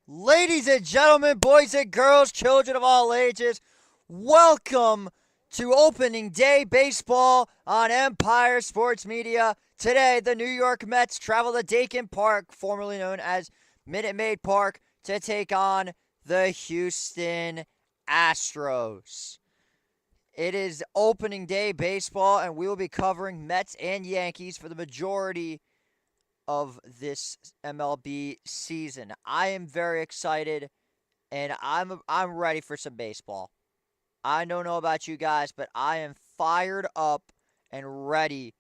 Ladies and gentlemen, boys and girls, children of all ages, welcome to opening day baseball on Empire Sports Media. Today, the New York Mets travel to Dakin Park, formerly known as Minute Maid Park, to take on the Houston Astros. It is opening day baseball, and we will be covering Mets and Yankees for the majority of this MLB season. I am very excited, and I'm ready for some baseball. I don't know about you guys, but I am fired up and ready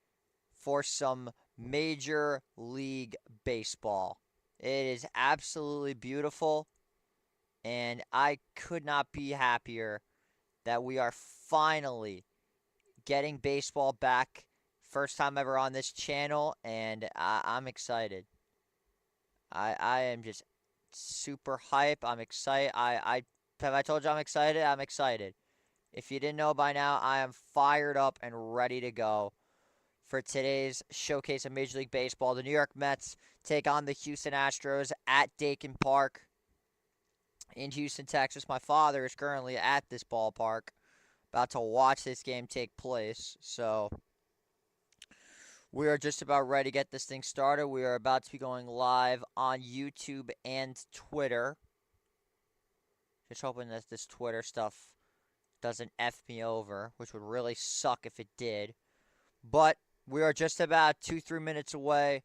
for some Major League Baseball. It is absolutely beautiful, and I could not be happier that we are finally getting baseball back. First time ever on this channel, and I'm excited. I am just super hype. I'm excited. I have I told you I'm excited? I'm excited. If you didn't know by now, I am fired up and ready to go for today's showcase of Major League Baseball. The New York Mets take on the Houston Astros at Dakin Park in Houston, Texas. My father is currently at this ballpark, about to watch this game take place. So we are just about ready to get this thing started. We are about to be going live on YouTube and Twitter. Just hoping that this Twitter stuff doesn't F me over, which would really suck if it did. But we are just about 2-3 minutes away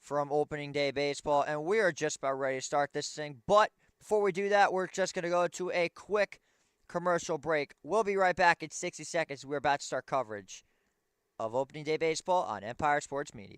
from opening day baseball, and we are just about ready to start this thing. But before we do that, we're just going to go to a quick commercial break. We'll be right back in 60 seconds. We're about to start coverage of opening day baseball on Empire Sports Media.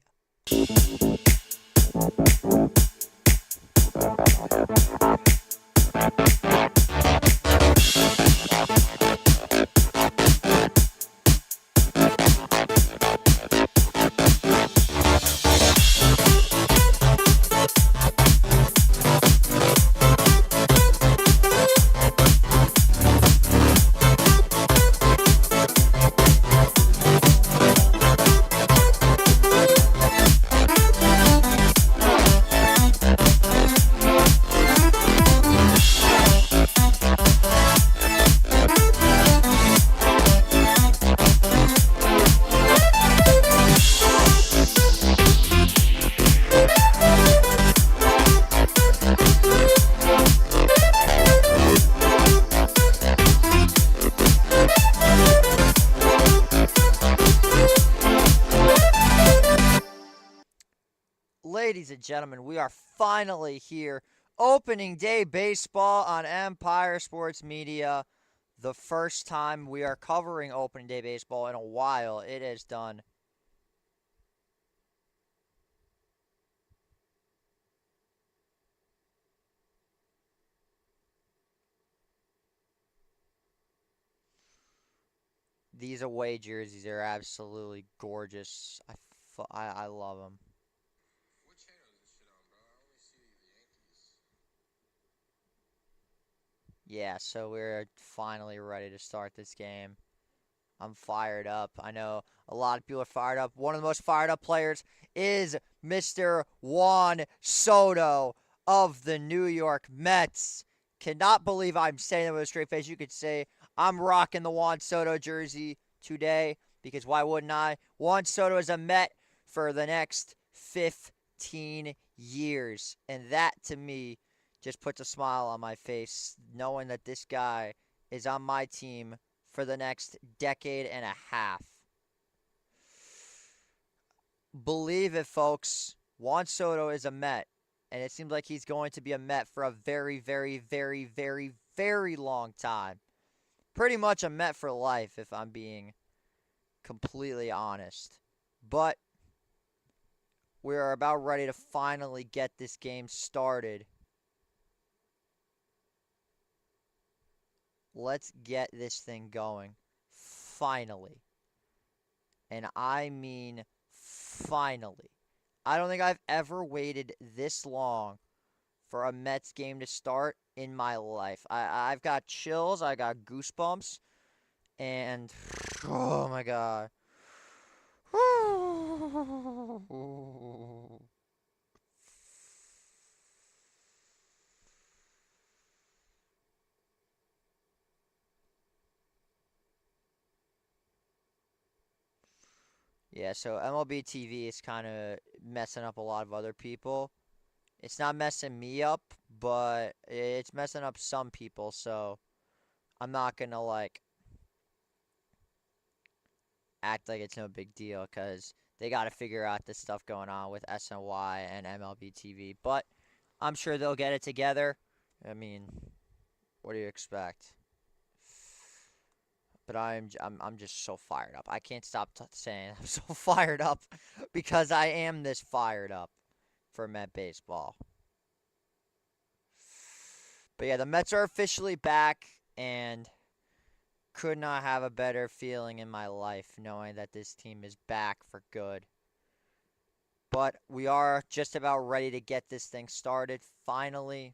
Ladies and gentlemen, we are finally here. Opening day baseball on Empire Sports Media. The first time we are covering opening day baseball in a while. It is done. These away jerseys are absolutely gorgeous. I love them. What channel is this shit on, bro? I only see the Yankees. Yeah, so we're finally ready to start this game. I'm fired up. I know a lot of people are fired up. One of the most fired up players is Mr. Juan Soto of the New York Mets. Cannot believe I'm saying that with a straight face. You could say I'm rocking the Juan Soto jersey today because why wouldn't I? Juan Soto is a Met for the next 15 years. And that, to me, just puts a smile on my face knowing that this guy is on my team for the next decade and a half. Believe it, folks. Juan Soto is a Met, and it seems like he's going to be a Met for a very, very, very, very, very long time. Pretty much a Met for life, if I'm being completely honest. But we are about ready to finally get this game started. Let's get this thing going. Finally. And I mean finally. I don't think I've ever waited this long for a Mets game to start in my life. I've got chills, I got goosebumps, and oh my god. Yeah, so MLB TV is kind of messing up a lot of other people. It's not messing me up, but it's messing up some people, so I'm not gonna like act like it's no big deal because they got to figure out this stuff going on with SNY and MLB TV. But I'm sure they'll get it together. I mean, what do you expect? But I'm just so fired up. I can't stop saying I'm so fired up because I am this fired up for Met baseball. But yeah, the Mets are officially back, and could not have a better feeling in my life knowing that this team is back for good. But we are just about ready to get this thing started finally.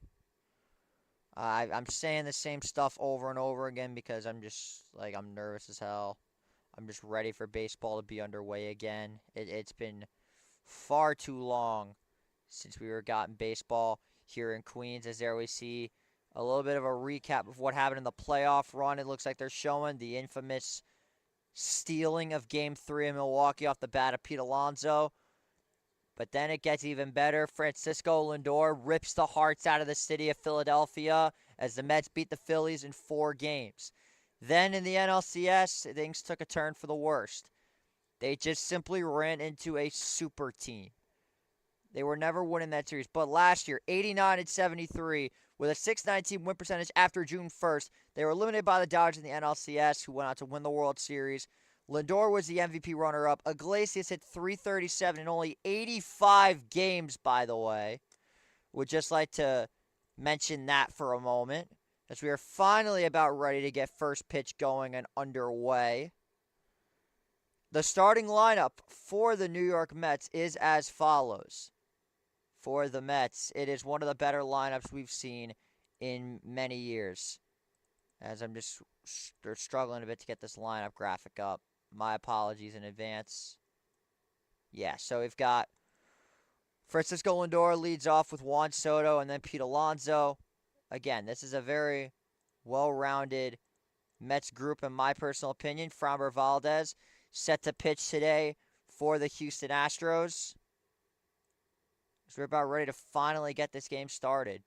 I'm saying the same stuff over and over again because I'm nervous as hell. I'm just ready for baseball to be underway again. It's been far too long since we were gotten baseball here in Queens. As there we see a little bit of a recap of what happened in the playoff run. It looks like they're showing the infamous stealing of Game 3 in Milwaukee off the bat of Pete Alonso. But then it gets even better. Francisco Lindor rips the hearts out of the city of Philadelphia as the Mets beat the Phillies in 4 games. Then in the NLCS, things took a turn for the worst. They just simply ran into a super team. They were never winning that series. But last year, 89-73, with a .619 win percentage after June 1st, they were eliminated by the Dodgers in the NLCS, who went on to win the World Series. Lindor was the MVP runner-up. Iglesias hit .337 in only 85 games, by the way. Would just like to mention that for a moment, as we are finally about ready to get first pitch going and underway. The starting lineup for the New York Mets is as follows. For the Mets, it is one of the better lineups we've seen in many years. As I'm just struggling a bit to get this lineup graphic up. My apologies in advance. Yeah, so we've got Francisco Lindor leads off with Juan Soto and then Pete Alonso. Again, this is a very well-rounded Mets group in my personal opinion. Framber Valdez set to pitch today for the Houston Astros. So we're about ready to finally get this game started.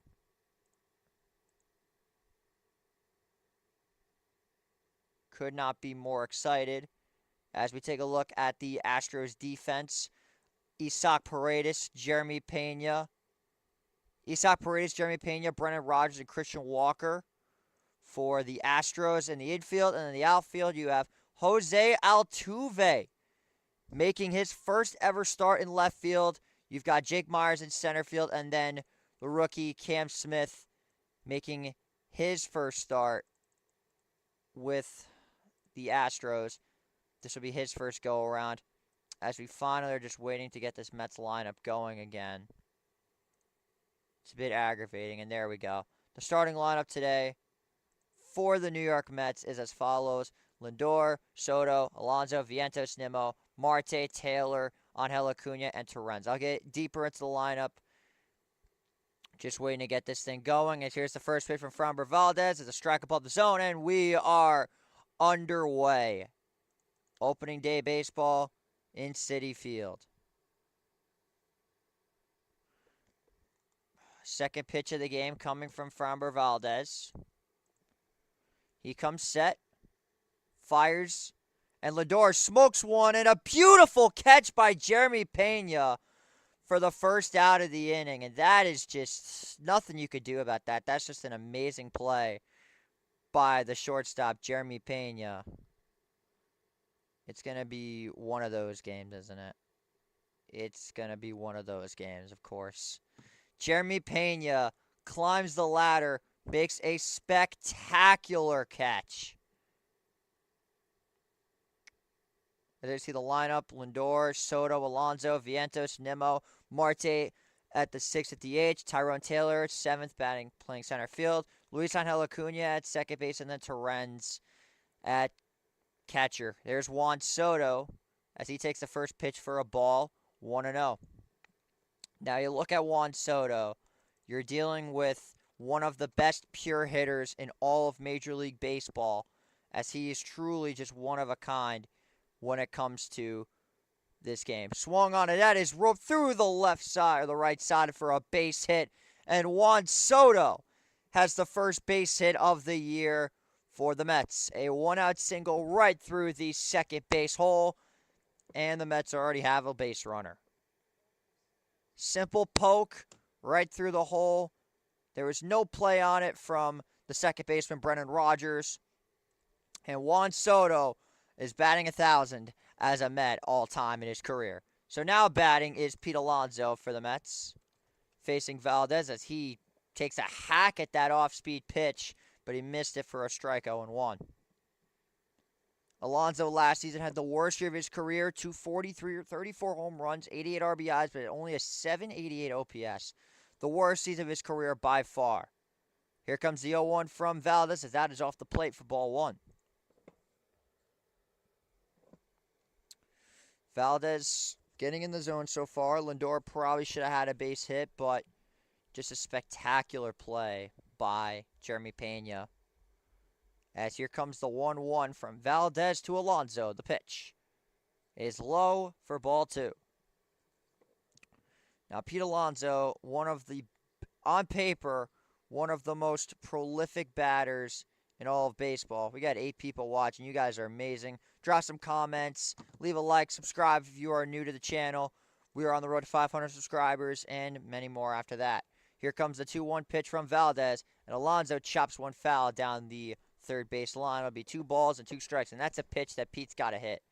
Could not be more excited. As we take a look at the Astros defense, Isaac Paredes, Jeremy Pena, Brennan Rodgers, and Christian Walker for the Astros in the infield. And in the outfield, you have Jose Altuve making his first ever start in left field. You've got Jake Myers in center field, and then the rookie Cam Smith making his first start with the Astros. This will be his first go-around as we finally are just waiting to get this Mets lineup going again. It's a bit aggravating, and there we go. The starting lineup today for the New York Mets is as follows. Lindor, Soto, Alonso, Vientos, Nimmo, Marte, Taylor, Angel Acuna, and Torrens. I'll get deeper into the lineup. Just waiting to get this thing going. And here's the first pitch from Framber Valdez. It's a strike above the zone, and we are underway. Opening day baseball in Citi Field. Second pitch of the game coming from Framber Valdez. He comes set, fires, and Lindor smokes one, and a beautiful catch by Jeremy Pena for the first out of the inning. And that is just nothing you could do about that. That's just an amazing play by the shortstop, Jeremy Pena. It's going to be one of those games, isn't it? It's going to be one of those games, of course. Jeremy Pena climbs the ladder, makes a spectacular catch. As I see the lineup, Lindor, Soto, Alonso, Vientos, Nimmo, Marte at the 6th at DH, Tyrone Taylor, 7th, playing center field, Luis Angel Acuna at second base, and then Torrens at catcher. There's Juan Soto as he takes the first pitch for a ball, 1-0. Now you look at Juan Soto, you're dealing with one of the best pure hitters in all of Major League Baseball, as he is truly just one of a kind when it comes to this game. Swung on it, that is roped through the left side or the right side for a base hit, and Juan Soto has the first base hit of the year for the Mets. A one-out single right through the second base hole, and the Mets already have a base runner. Simple poke right through the hole. There was no play on it from the second baseman, Brennan Rodgers. And Juan Soto is batting 1,000 as a Met all-time in his career. So now batting is Pete Alonso for the Mets, facing Valdez as he takes a hack at that off-speed pitch, but he missed it for a strike, 0-1. Alonso last season had the worst year of his career, 243, 34 home runs, 88 RBIs, but only a 788 OPS. The worst season of his career by far. Here comes the 0-1 from Valdez as that is off the plate for ball one. Valdez getting in the zone so far. Lindor probably should have had a base hit, but just a spectacular play by Jeremy Pena. As here comes the 1-1 from Valdez to Alonso. The pitch is low for ball two. Now, Pete Alonso, on paper, one of the most prolific batters in all of baseball. We got 8 people watching. You guys are amazing. Drop some comments. Leave a like. Subscribe if you are new to the channel. We are on the road to 500 subscribers and many more after that. Here comes the 2-1 pitch from Valdez, and Alonso chops one foul down the third base line. It'll be 2 balls and 2 strikes, and that's a pitch that Pete's got to hit.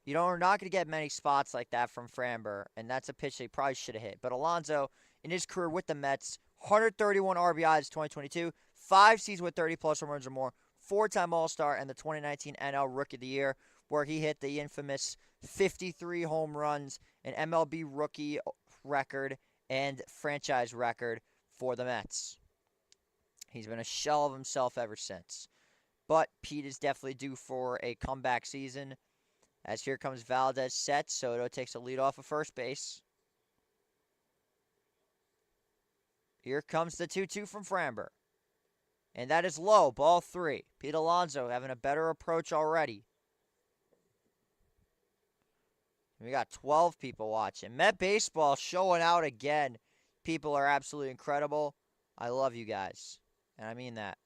We're not going to get many spots like that from Framber, and that's a pitch they probably should have hit. But Alonso, in his career with the Mets, 131 RBIs 2022, 5 seasons with 30-plus home runs or more, 4-time All-Star, and the 2019 NL Rookie of the Year, where he hit the infamous 53 home runs, an MLB rookie record and franchise record for the Mets. He's been a shell of himself ever since. But Pete is definitely due for a comeback season. As here comes Valdez set. Soto takes a lead off of first base. Here comes the 2-2 from Framber. And that is low, ball 3. Pete Alonso having a better approach already. We got 12 people watching. Met Baseball showing out again. People are absolutely incredible. I love you guys. And I mean that.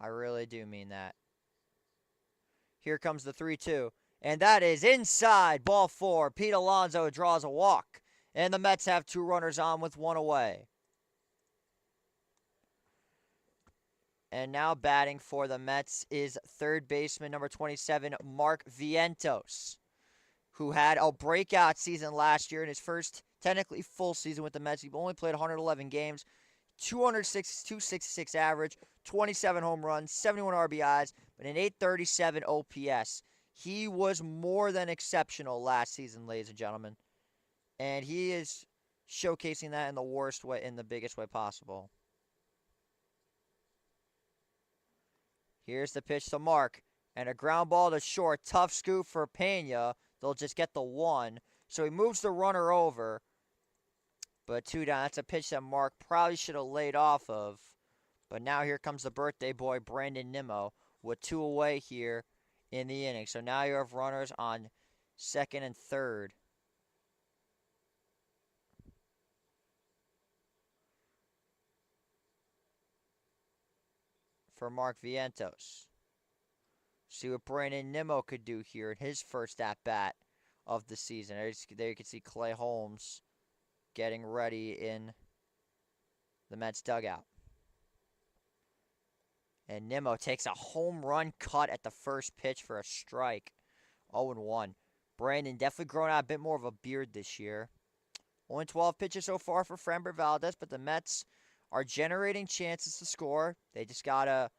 I really do mean that. Here comes the 3-2. And that is inside. Ball 4. Pete Alonso draws a walk. And the Mets have 2 runners on with 1 away. And now batting for the Mets is third baseman number 27, Mark Vientos, who had a breakout season last year in his first technically full season with the Mets. He only played 111 games, 266 average, 27 home runs, 71 RBIs, but an 837 OPS. He was more than exceptional last season, ladies and gentlemen. And he is showcasing that in the worst way, in the biggest way possible. Here's the pitch to Mark. And a ground ball to short. Tough scoop for Pena. They'll just get the 1. So he moves the runner over. But 2 down. That's a pitch that Mark probably should have laid off of. But now here comes the birthday boy, Brandon Nimmo, with 2 away here in the inning. So now you have runners on second and third. For Mark Vientos. See what Brandon Nimmo could do here in his first at-bat of the season. There you can see Clay Holmes getting ready in the Mets dugout. And Nimmo takes a home run cut at the first pitch for a strike. 0-1. Brandon definitely growing out a bit more of a beard this year. Only 12 pitches so far for Framber Valdez, but the Mets are generating chances to score. They just got to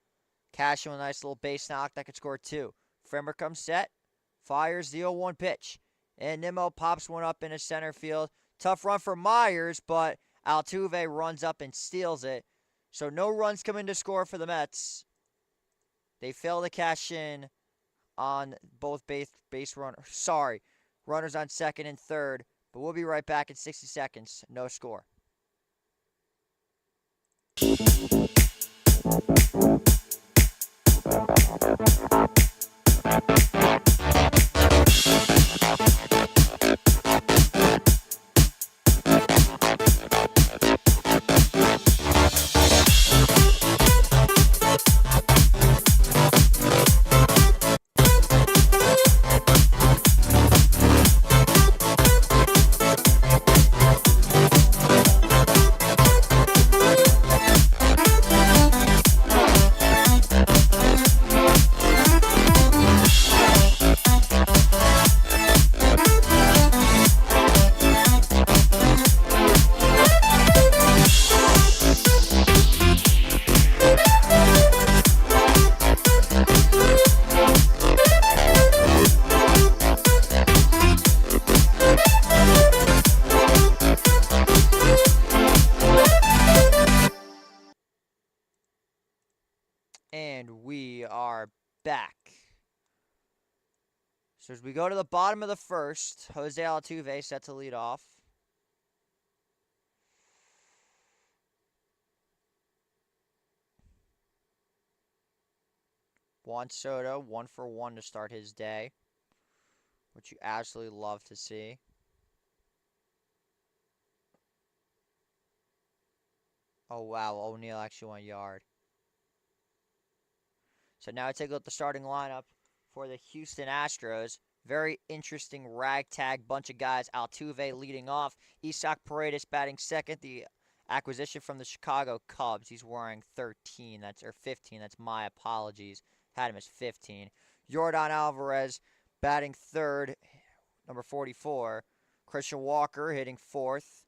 Cash in with a nice little base knock that could score 2. Framber comes set, fires the 0-1 pitch. And Nimmo pops one up into center field. Tough run for Myers, but Altuve runs up and steals it. So no runs come in to score for the Mets. They fail to cash in on both base runners. Sorry, runners on second and third. But we'll be right back in 60 seconds. No score. And we are back. So as we go to the bottom of the first, Jose Altuve set to lead off. Juan Soto, 1 for 1 to start his day, which you absolutely love to see. Oh, wow. O'Neal actually went yard. So now I take a look at the starting lineup for the Houston Astros. Very interesting ragtag bunch of guys. Altuve leading off. Isaac Paredes batting second. The acquisition from the Chicago Cubs. He's wearing 13. Or 15. That's my apologies. Had him as 15. Yordan Alvarez batting third. Number 44. Christian Walker hitting fourth.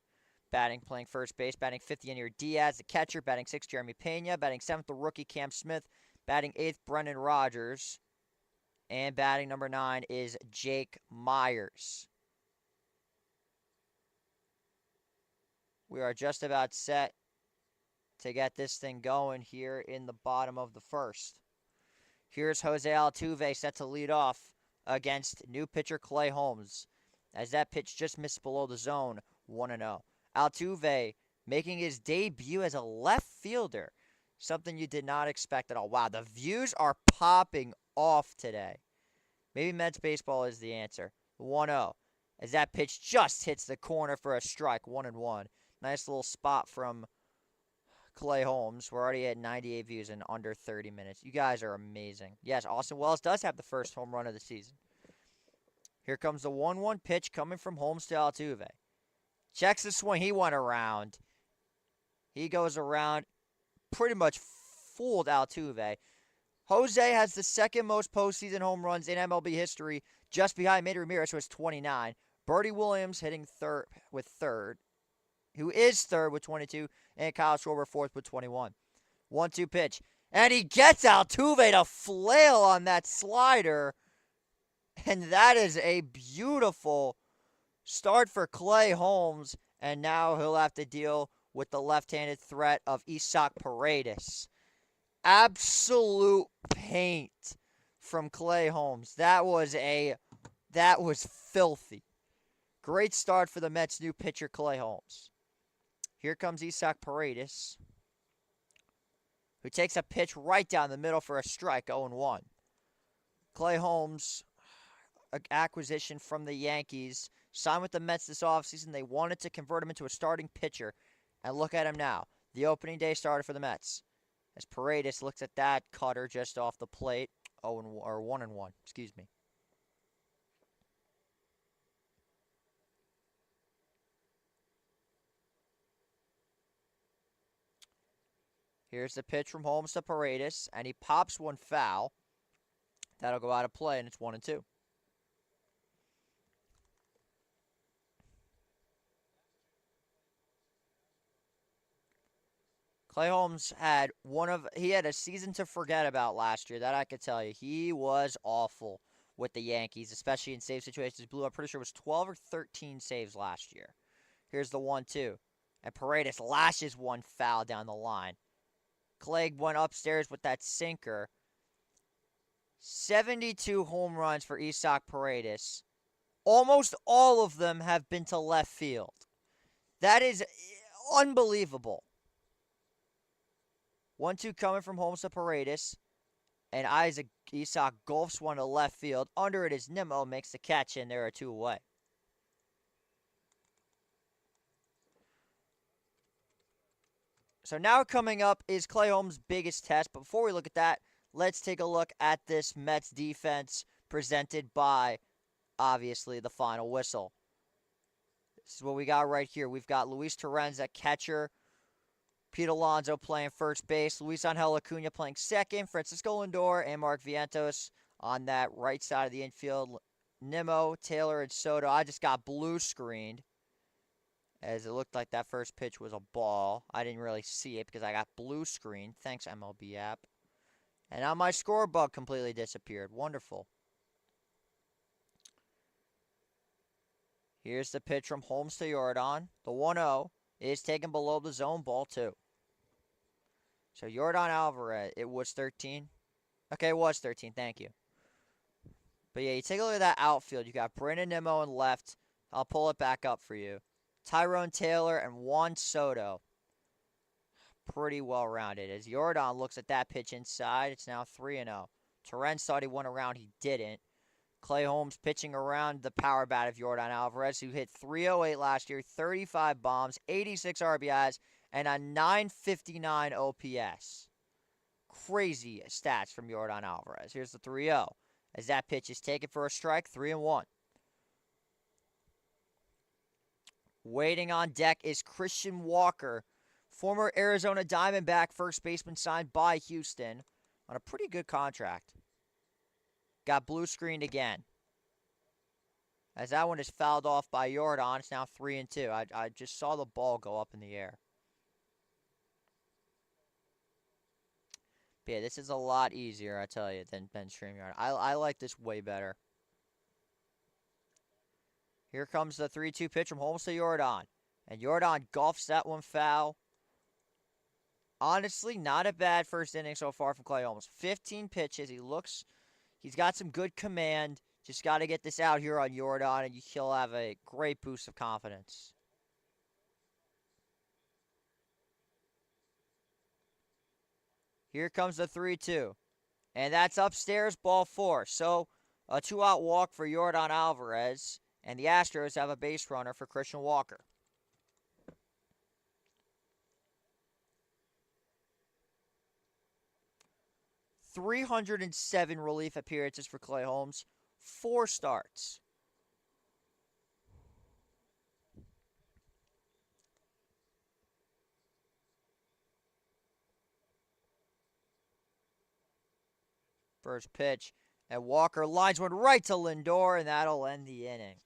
Playing first base. Batting fifth, Yenier Diaz, the catcher. Batting sixth, Jeremy Pena. Batting seventh, the rookie Cam Smith. Batting eighth, Brendan Rodgers. And batting number 9 is Jake Myers. We are just about set to get this thing going here in the bottom of the first. Here's Jose Altuve set to lead off against new pitcher Clay Holmes. As that pitch just missed below the zone, 1-0. Altuve making his debut as a left fielder. Something you did not expect at all. Wow, the views are popping off today. Maybe Mets baseball is the answer. 1-0. As that pitch just hits the corner for a strike. 1-1. Nice little spot from Clay Holmes. We're already at 98 views in under 30 minutes. You guys are amazing. Yes, Austin Wells does have the first home run of the season. Here comes the 1-1 pitch coming from Holmes to Altuve. Checks the swing. He went around. He goes around. Pretty much fooled Altuve. Jose has the second most postseason home runs in MLB history, just behind Manny Ramirez, who has 29. Bertie Williams hitting third, who is third with 22, and Kyle Schwarber fourth with 21. 1-2 pitch. And he gets Altuve to flail on that slider. And that is a beautiful start for Clay Holmes. And now he'll have to deal with the left-handed threat of Isaac Paredes. Absolute paint from Clay Holmes. That was filthy. Great start for the Mets' new pitcher, Clay Holmes. Here comes Isaac Paredes, who takes a pitch right down the middle for a strike, 0-1. Clay Holmes, acquisition from the Yankees, signed with the Mets this offseason. They wanted to convert him into a starting pitcher. And look at him now. The opening day starter for the Mets. As Paredes looks at that cutter just off the plate. 1-1, excuse me. Here's the pitch from Holmes to Paredes, and he pops one foul. That'll go out of play, and it's 1-2. Clay Holmes he had a season to forget about last year. That I could tell you. He was awful with the Yankees, especially in save situations. I'm pretty sure it was 12 or 13 saves last year. Here's the 1-2. And Paredes lashes one foul down the line. Clay went upstairs with that sinker. 72 home runs for Isaac Paredes. Almost all of them have been to left field. That is unbelievable. 1-2 coming from Holmes to Paredes. And Isaac golfs one to left field. Under it is Nimmo, makes the catch, and there are two away. So now coming up is Clay Holmes' biggest test. But before we look at that, let's take a look at this Mets defense presented by, obviously, the final whistle. This is what we got right here. We've got Luis Torrens at catcher. Pete Alonso playing first base. Luis Angel Acuna playing second. Francisco Lindor and Mark Vientos on that right side of the infield. Nimmo, Taylor, and Soto. I just got blue screened, as it looked like that first pitch was a ball. I didn't really see it because I got blue screened. Thanks, MLB app. And now my score bug completely disappeared. Wonderful. Here's the pitch from Holmes to Jordan. The 1-0 is taken below the zone, ball 2. So Jordan Alvarez, it was 13. Okay, it was 13, thank you. But yeah, you take a look at that outfield. You got Brandon Nimmo in left. I'll pull it back up for you. Tyrone Taylor and Juan Soto. Pretty well rounded. As Jordan looks at that pitch inside, it's now 3-0. Torrens thought he went around, he didn't. Clay Holmes pitching around the power bat of Jordan Alvarez, who hit 308 last year, 35 bombs, 86 RBIs, and a 959 OPS. Crazy stats from Jordan Alvarez. Here's the 3-0. As that pitch is taken for a strike, 3-1. Waiting on deck is Christian Walker, former Arizona Diamondback first baseman signed by Houston on a pretty good contract. Got blue screened again. As that one is fouled off by Jordan, it's now 3-2. I just saw the ball go up in the air. But yeah, this is a lot easier, I tell you, than StreamYard. I like this way better. Here comes the 3-2 pitch from Holmes to Jordan. And Jordan golfs that one foul. Honestly, not a bad first inning so far from Clay Holmes. 15 pitches. He's got some good command. Just got to get this out here on Jordan, and he'll have a great boost of confidence. Here comes the 3-2. And that's upstairs, ball 4. So, a 2-out walk for Jordan Alvarez. And the Astros have a base runner for Christian Walker. .307 relief appearances for Clay Holmes. 4 starts. First pitch. And Walker lines one right to Lindor, and that'll end the inning.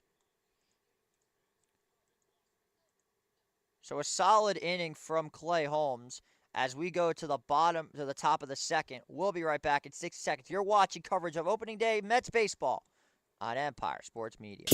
So a solid inning from Clay Holmes as we go to the top of the second. We'll be right back in 60 seconds. You're watching coverage of opening day Mets baseball on Empire Sports Media.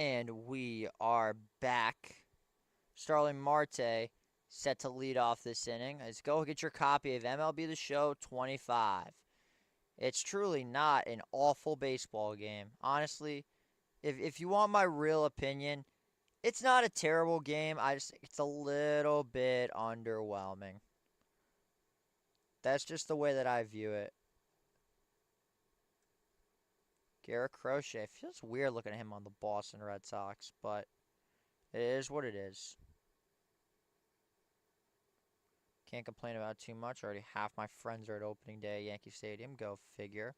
And we are back. Starling Marte set to lead off this inning. Let's go get your copy of MLB The Show 25. It's truly not an awful baseball game. Honestly, if you want my real opinion, it's not a terrible game. I just think it's a little bit underwhelming. That's just the way that I view it. Garrett Crochet. Feels weird looking at him on the Boston Red Sox, but it is what it is. Can't complain about too much. Already half my friends are at opening day at Yankee Stadium. Go figure.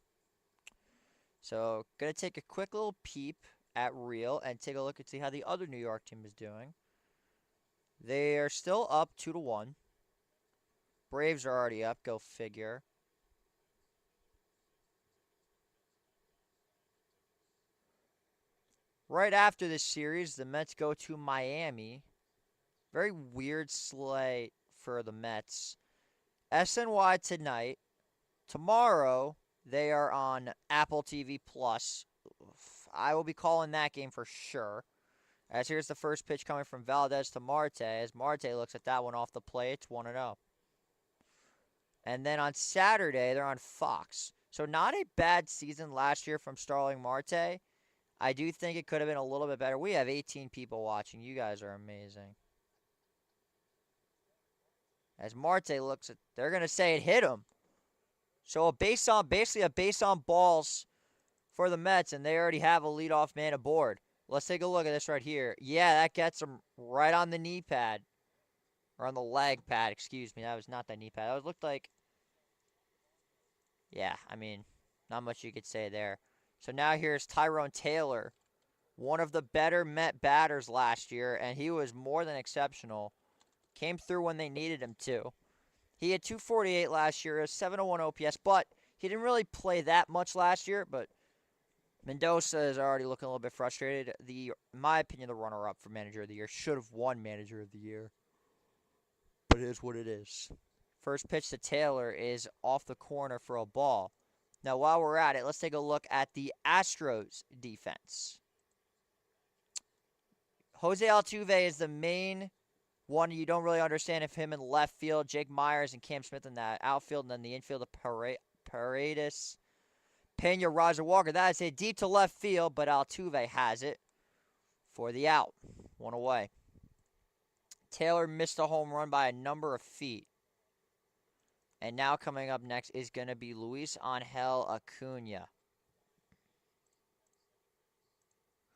So, going to take a quick little peep at Real and take a look and see how the other New York team is doing. They are still up 2-1. Braves are already up. Go figure. Right after this series, the Mets go to Miami. Very weird slate for the Mets. SNY tonight. Tomorrow, they are on Apple TV Plus. I will be calling that game for sure. As here's the first pitch coming from Valdez to Marte. As Marte looks at that one off the plate, it's 1-0. And then on Saturday, they're on Fox. So not a bad season last year from Starling Marte. I do think it could have been a little bit better. We have 18 people watching. You guys are amazing. As Marte looks at, they're going to say it hit him. So basically a base on balls for the Mets, and they already have a leadoff man aboard. Let's take a look at this right here. Yeah, that gets him right on the knee pad. Or on the leg pad, excuse me. That was not the knee pad. That looked like, yeah, I mean, not much you could say there. So now here's Tyrone Taylor, one of the better Met batters last year, and he was more than exceptional. Came through when they needed him to. He had 248 last year, a 701 OPS, but he didn't really play that much last year. But Mendoza is already looking a little bit frustrated. In my opinion, the runner-up for Manager of the Year should have won Manager of the Year. But it is what it is. First pitch to Taylor is off the corner for a ball. Now, while we're at it, let's take a look at the Astros defense. Jose Altuve is the main one. You don't really understand if him in left field, Jake Myers and Cam Smith in that outfield, and then the infield of Paredes, Pena, Roger Walker. That is a deep to left field, but Altuve has it for the out. One away. Taylor missed a home run by a number of feet. And now coming up next is going to be Luis Angel Acuna,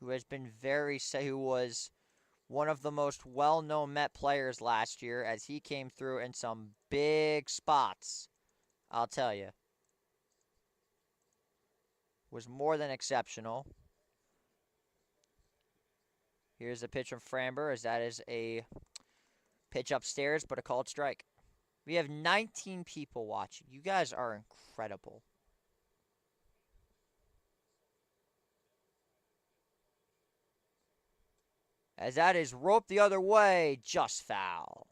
who has been who was one of the most well-known Met players last year as he came through in some big spots. I'll tell you. Was more than exceptional. Here's a pitch from Framber, as that is a pitch upstairs, but a called strike. We have 19 people watching. You guys are incredible. As that is roped the other way, just foul.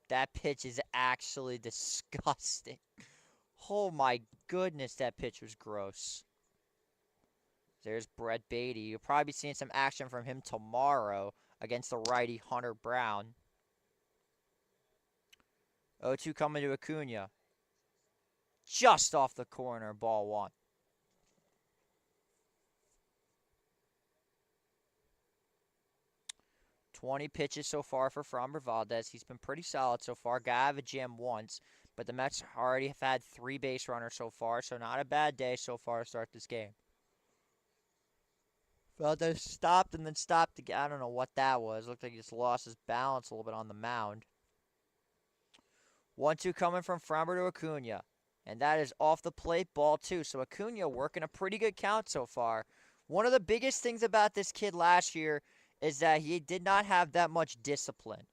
That pitch is actually disgusting. Oh my goodness, that pitch was gross. There's Brett Beatty. You'll probably be seeing some action from him tomorrow against the righty Hunter Brown. 0-2 coming to Acuna. Just off the corner, ball one. $20 pitches so far for Framber Valdez. He's been pretty solid so far. Got out of a jam once, but the Mets already have had 3 base runners so far, so not a bad day so far to start this game. Valdez stopped and then stopped again. I don't know what that was. Looked like he just lost his balance a little bit on the mound. 1-2 coming from Framber to Acuna. And that is off the plate, ball 2. So Acuna working a pretty good count so far. One of the biggest things about this kid last year is that he did not have that much discipline.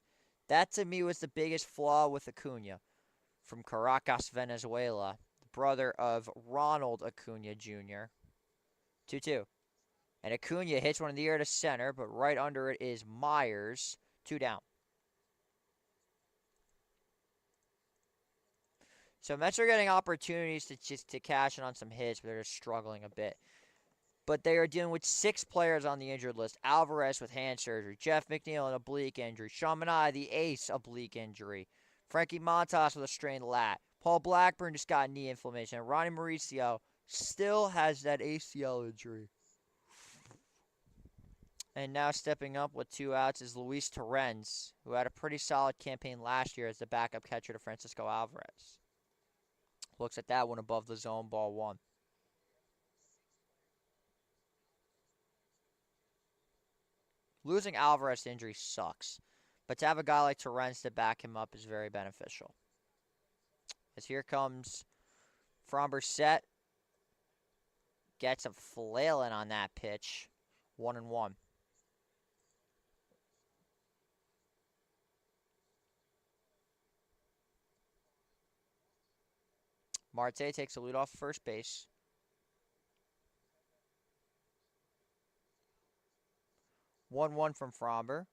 That, to me, was the biggest flaw with Acuna. From Caracas, Venezuela. The brother of Ronald Acuna Jr. 2-2. And Acuna hits one in the air to center, but right under it is Myers. 2 down. So Mets are getting opportunities to cash in on some hits, but they're just struggling a bit. But they are dealing with 6 players on the injured list. Alvarez with hand surgery. Jeff McNeil an oblique injury. Sean Manaea, the ace, oblique injury. Frankie Montas with a strained lat. Paul Blackburn just got knee inflammation. And Ronnie Mauricio still has that ACL injury. And now stepping up with 2 outs is Luis Torrens, who had a pretty solid campaign last year as the backup catcher to Francisco Alvarez. Looks at that one above the zone, ball 1. Losing Alvarez to injury sucks, but to have a guy like Torrens to back him up is very beneficial. As here comes Framber set. Gets a flailing on that pitch. 1-1. Marte takes a lead off first base. 1-1 from Framber.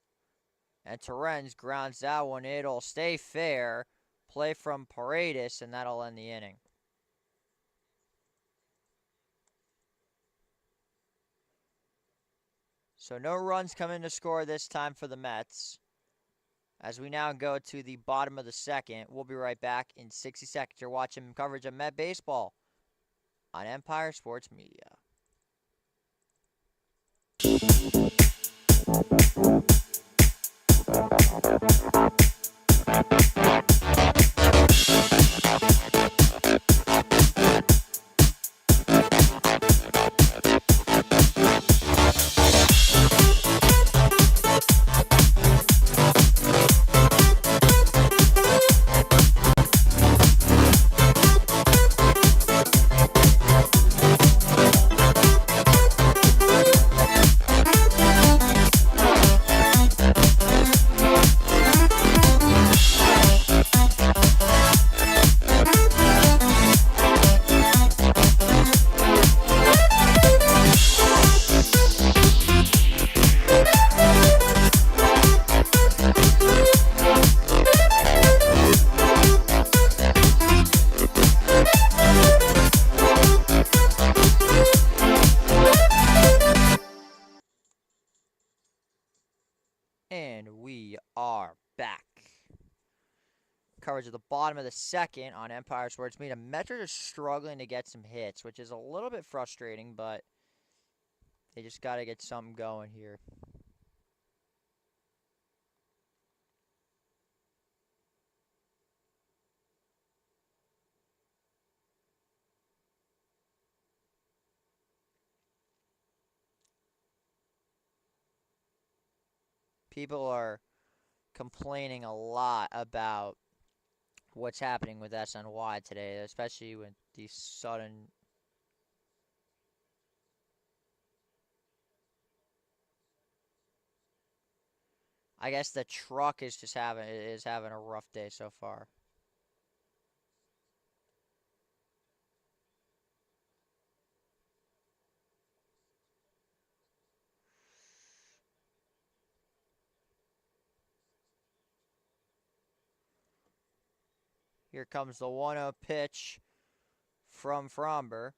And Torrens grounds that one. It'll stay fair. Play from Paredes, and that'll end the inning. So no runs come in to score this time for the Mets. As we now go to the bottom of the second, we'll be right back in 60 seconds. You're watching coverage of Met Baseball on Empire Sports Media. And we are back. Coverage of the bottom of the second on Empire Sports Media. Mets are just struggling to get some hits, which is a little bit frustrating, but they just got to get something going here. People are complaining a lot about what's happening with SNY today, especially with these sudden. I guess the truck is just having a rough day so far. Here comes the 1-0 pitch from Framber.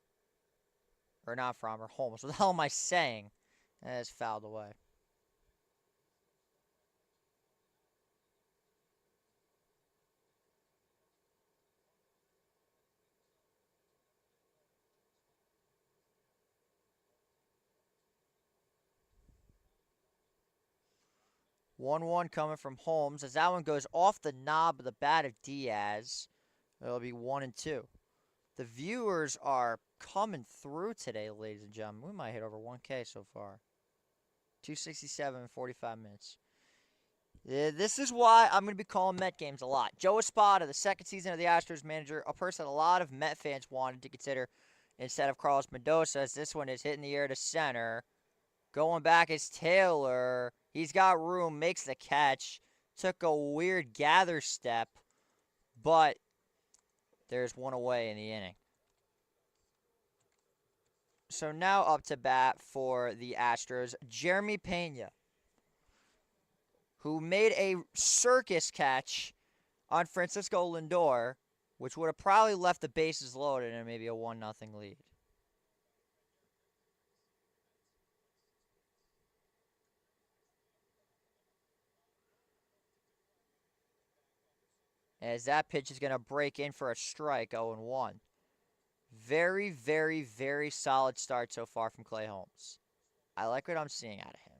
Or not Framber, Holmes. What the hell am I saying? And it's fouled away. One coming from Holmes. As that one goes off the knob of the bat of Diaz, it'll be 1-2. The viewers are coming through today, ladies and gentlemen. We might hit over 1K so far. 267 in 45 minutes. Yeah, this is why I'm going to be calling Met games a lot. Joe Espada, the second season of the Astros manager, a person a lot of Met fans wanted to consider instead of Carlos Mendoza, as this one is hitting the air to center. Going back is Taylor. He's got room, makes the catch. Took a weird gather step, but there's one away in the inning. So now up to bat for the Astros, Jeremy Pena, who made a circus catch on Francisco Lindor which would have probably left the bases loaded and maybe a 1-0 lead. As that pitch is going to break in for a strike, 0-1. Very, very, very solid start so far from Clay Holmes. I like what I'm seeing out of him.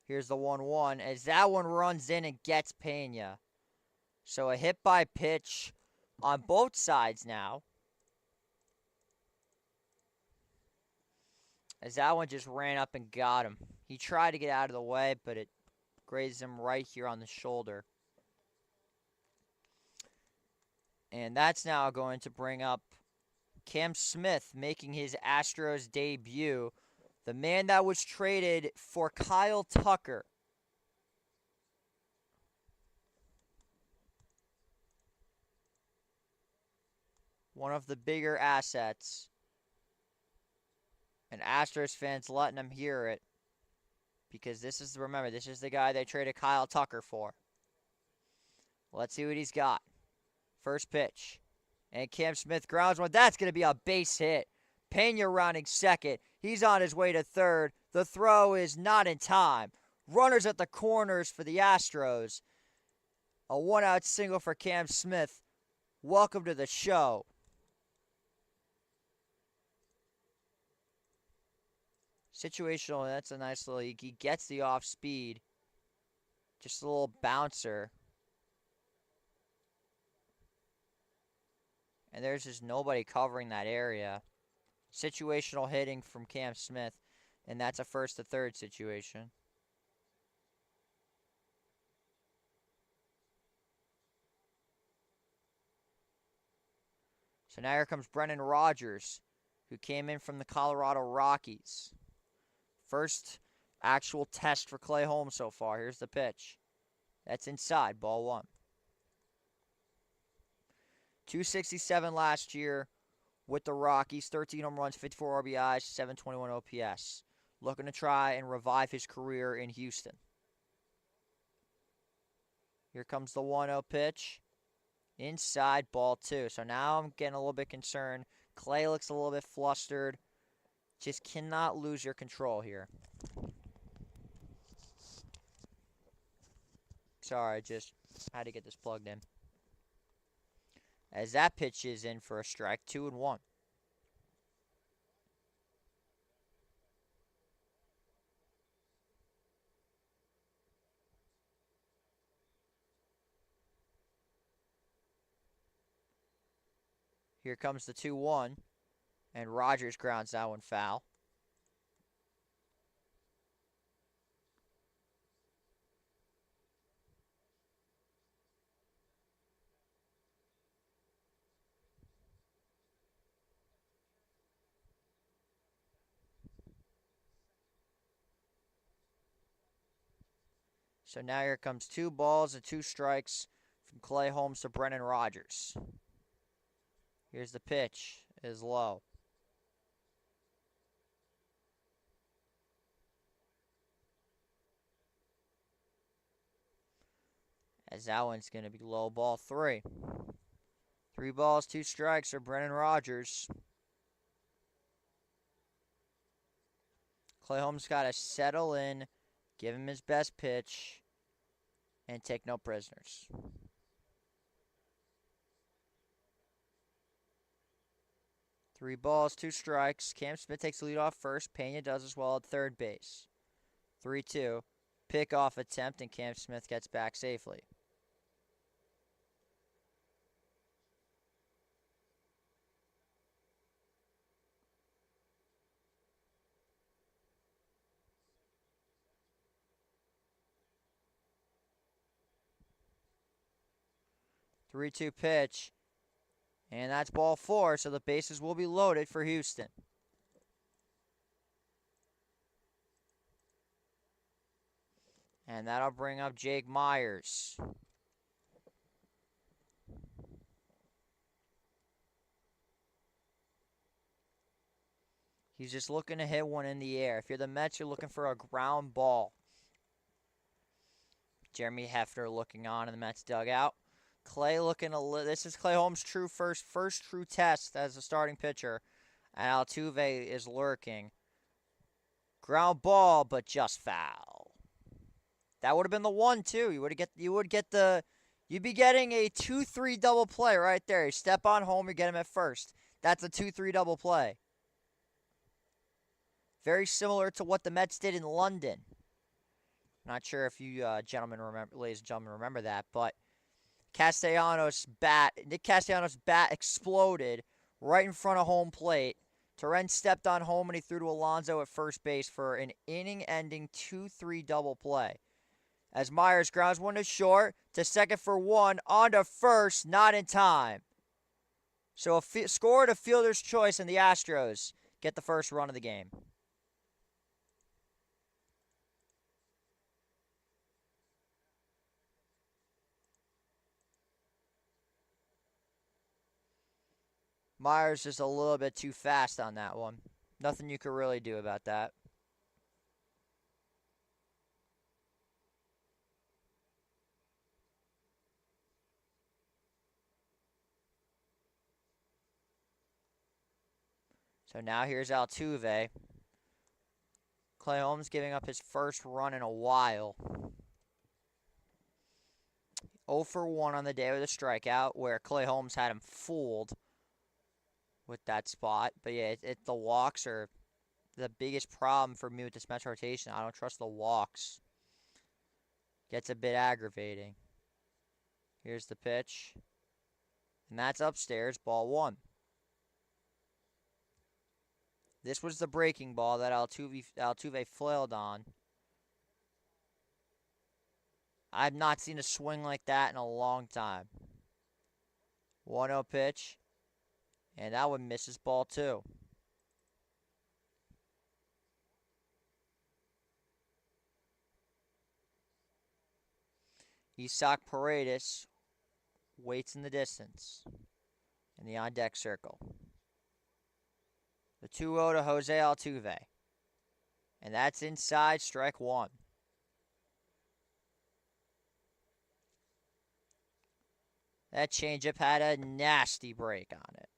Here's the 1-1 as that one runs in and gets Pena. So a hit by pitch on both sides now. As that one just ran up and got him. He tried to get out of the way, but it grazed him right here on the shoulder. And that's now going to bring up Cam Smith making his Astros debut. The man that was traded for Kyle Tucker. One of the bigger assets. And Astros fans letting him hear it. Because remember, this is the guy they traded Kyle Tucker for. Let's see what he's got. First pitch. And Cam Smith grounds one. That's going to be a base hit. Pena rounding second. He's on his way to third. The throw is not in time. Runners at the corners for the Astros. A 1-out single for Cam Smith. Welcome to the show. Situational, that's a nice little, he gets the off speed. Just a little bouncer. And there's just nobody covering that area. Situational hitting from Cam Smith. And that's a first to third situation. So now here comes Brendan Rodgers, who came in from the Colorado Rockies. First actual test for Clay Holmes so far. Here's the pitch. That's inside, ball 1. 267 last year with the Rockies, 13 home runs, 54 RBIs, 721 OPS. Looking to try and revive his career in Houston. Here comes the 1-0 pitch. Inside, ball 2. So now I'm getting a little bit concerned. Clay looks a little bit flustered. Just cannot lose your control here. Sorry, I just had to get this plugged in. As that pitch is in for a strike, 2-1. Here comes the 2-1. And Rodgers grounds that one foul. So now here comes 2 balls and 2 strikes from Clay Holmes to Brendan Rodgers. Here's the pitch. It is low. As that one's going to be low, ball 3. 3 balls, 2 strikes for Brendan Rodgers. Clay Holmes got to settle in, give him his best pitch, and take no prisoners. Three balls, 2 strikes. Cam Smith takes the lead off first. Pena does as well at third base. 3-2. Pickoff attempt, and Cam Smith gets back safely. Three-two pitch. And that's ball 4, so the bases will be loaded for Houston. And that'll bring up Jake Myers. He's just looking to hit one in the air. If you're the Mets, you're looking for a ground ball. Jeremy Hefner looking on in the Mets dugout. Clay looking this is Clay Holmes' first true test as a starting pitcher. And Altuve is lurking. Ground ball, but just foul. That would have been the 1-2. You'd be getting a 2-3 double play right there. You step on home, you get him at first. That's a 2-3 double play. Very similar to what the Mets did in London. Not sure if you ladies and gentlemen, remember that, but Nick Castellanos' bat exploded right in front of home plate. Torrens stepped on home and he threw to Alonso at first base for an inning-ending 2-3 double play. As Myers grounds one to short, to second for one, on to first, not in time. So score to fielder's choice, and the Astros get the first run of the game. Myers just a little bit too fast on that one. Nothing you could really do about that. So now here's Altuve. Clay Holmes giving up his first run in a while. 0 for 1 on the day with a strikeout, where Clay Holmes had him fooled with that spot. But yeah, the walks are the biggest problem for me with this Mets rotation. I don't trust the walks. Gets a bit aggravating. Here's the pitch. And that's upstairs, ball 1. This was the breaking ball that Altuve flailed on. I've not seen a swing like that in a long time. 1-0 pitch. And that one misses ball 2. Isaac Paredes waits in the distance in the on-deck circle. The 2-0 to Jose Altuve. And that's inside, strike 1. That changeup had a nasty break on it.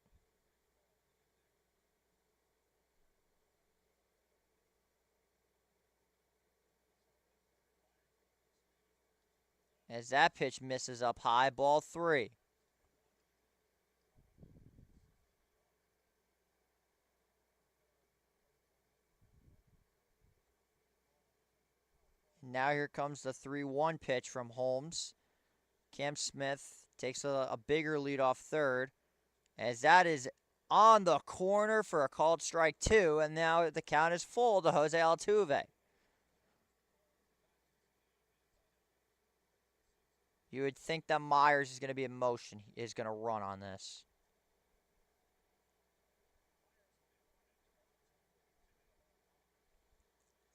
As that pitch misses up high, ball 3. Now here comes the 3-1 pitch from Holmes. Cam Smith takes a bigger lead off third, as that is on the corner for a called strike 2, and now the count is full to Jose Altuve. You would think that Myers is going to be in motion, is going to run on this.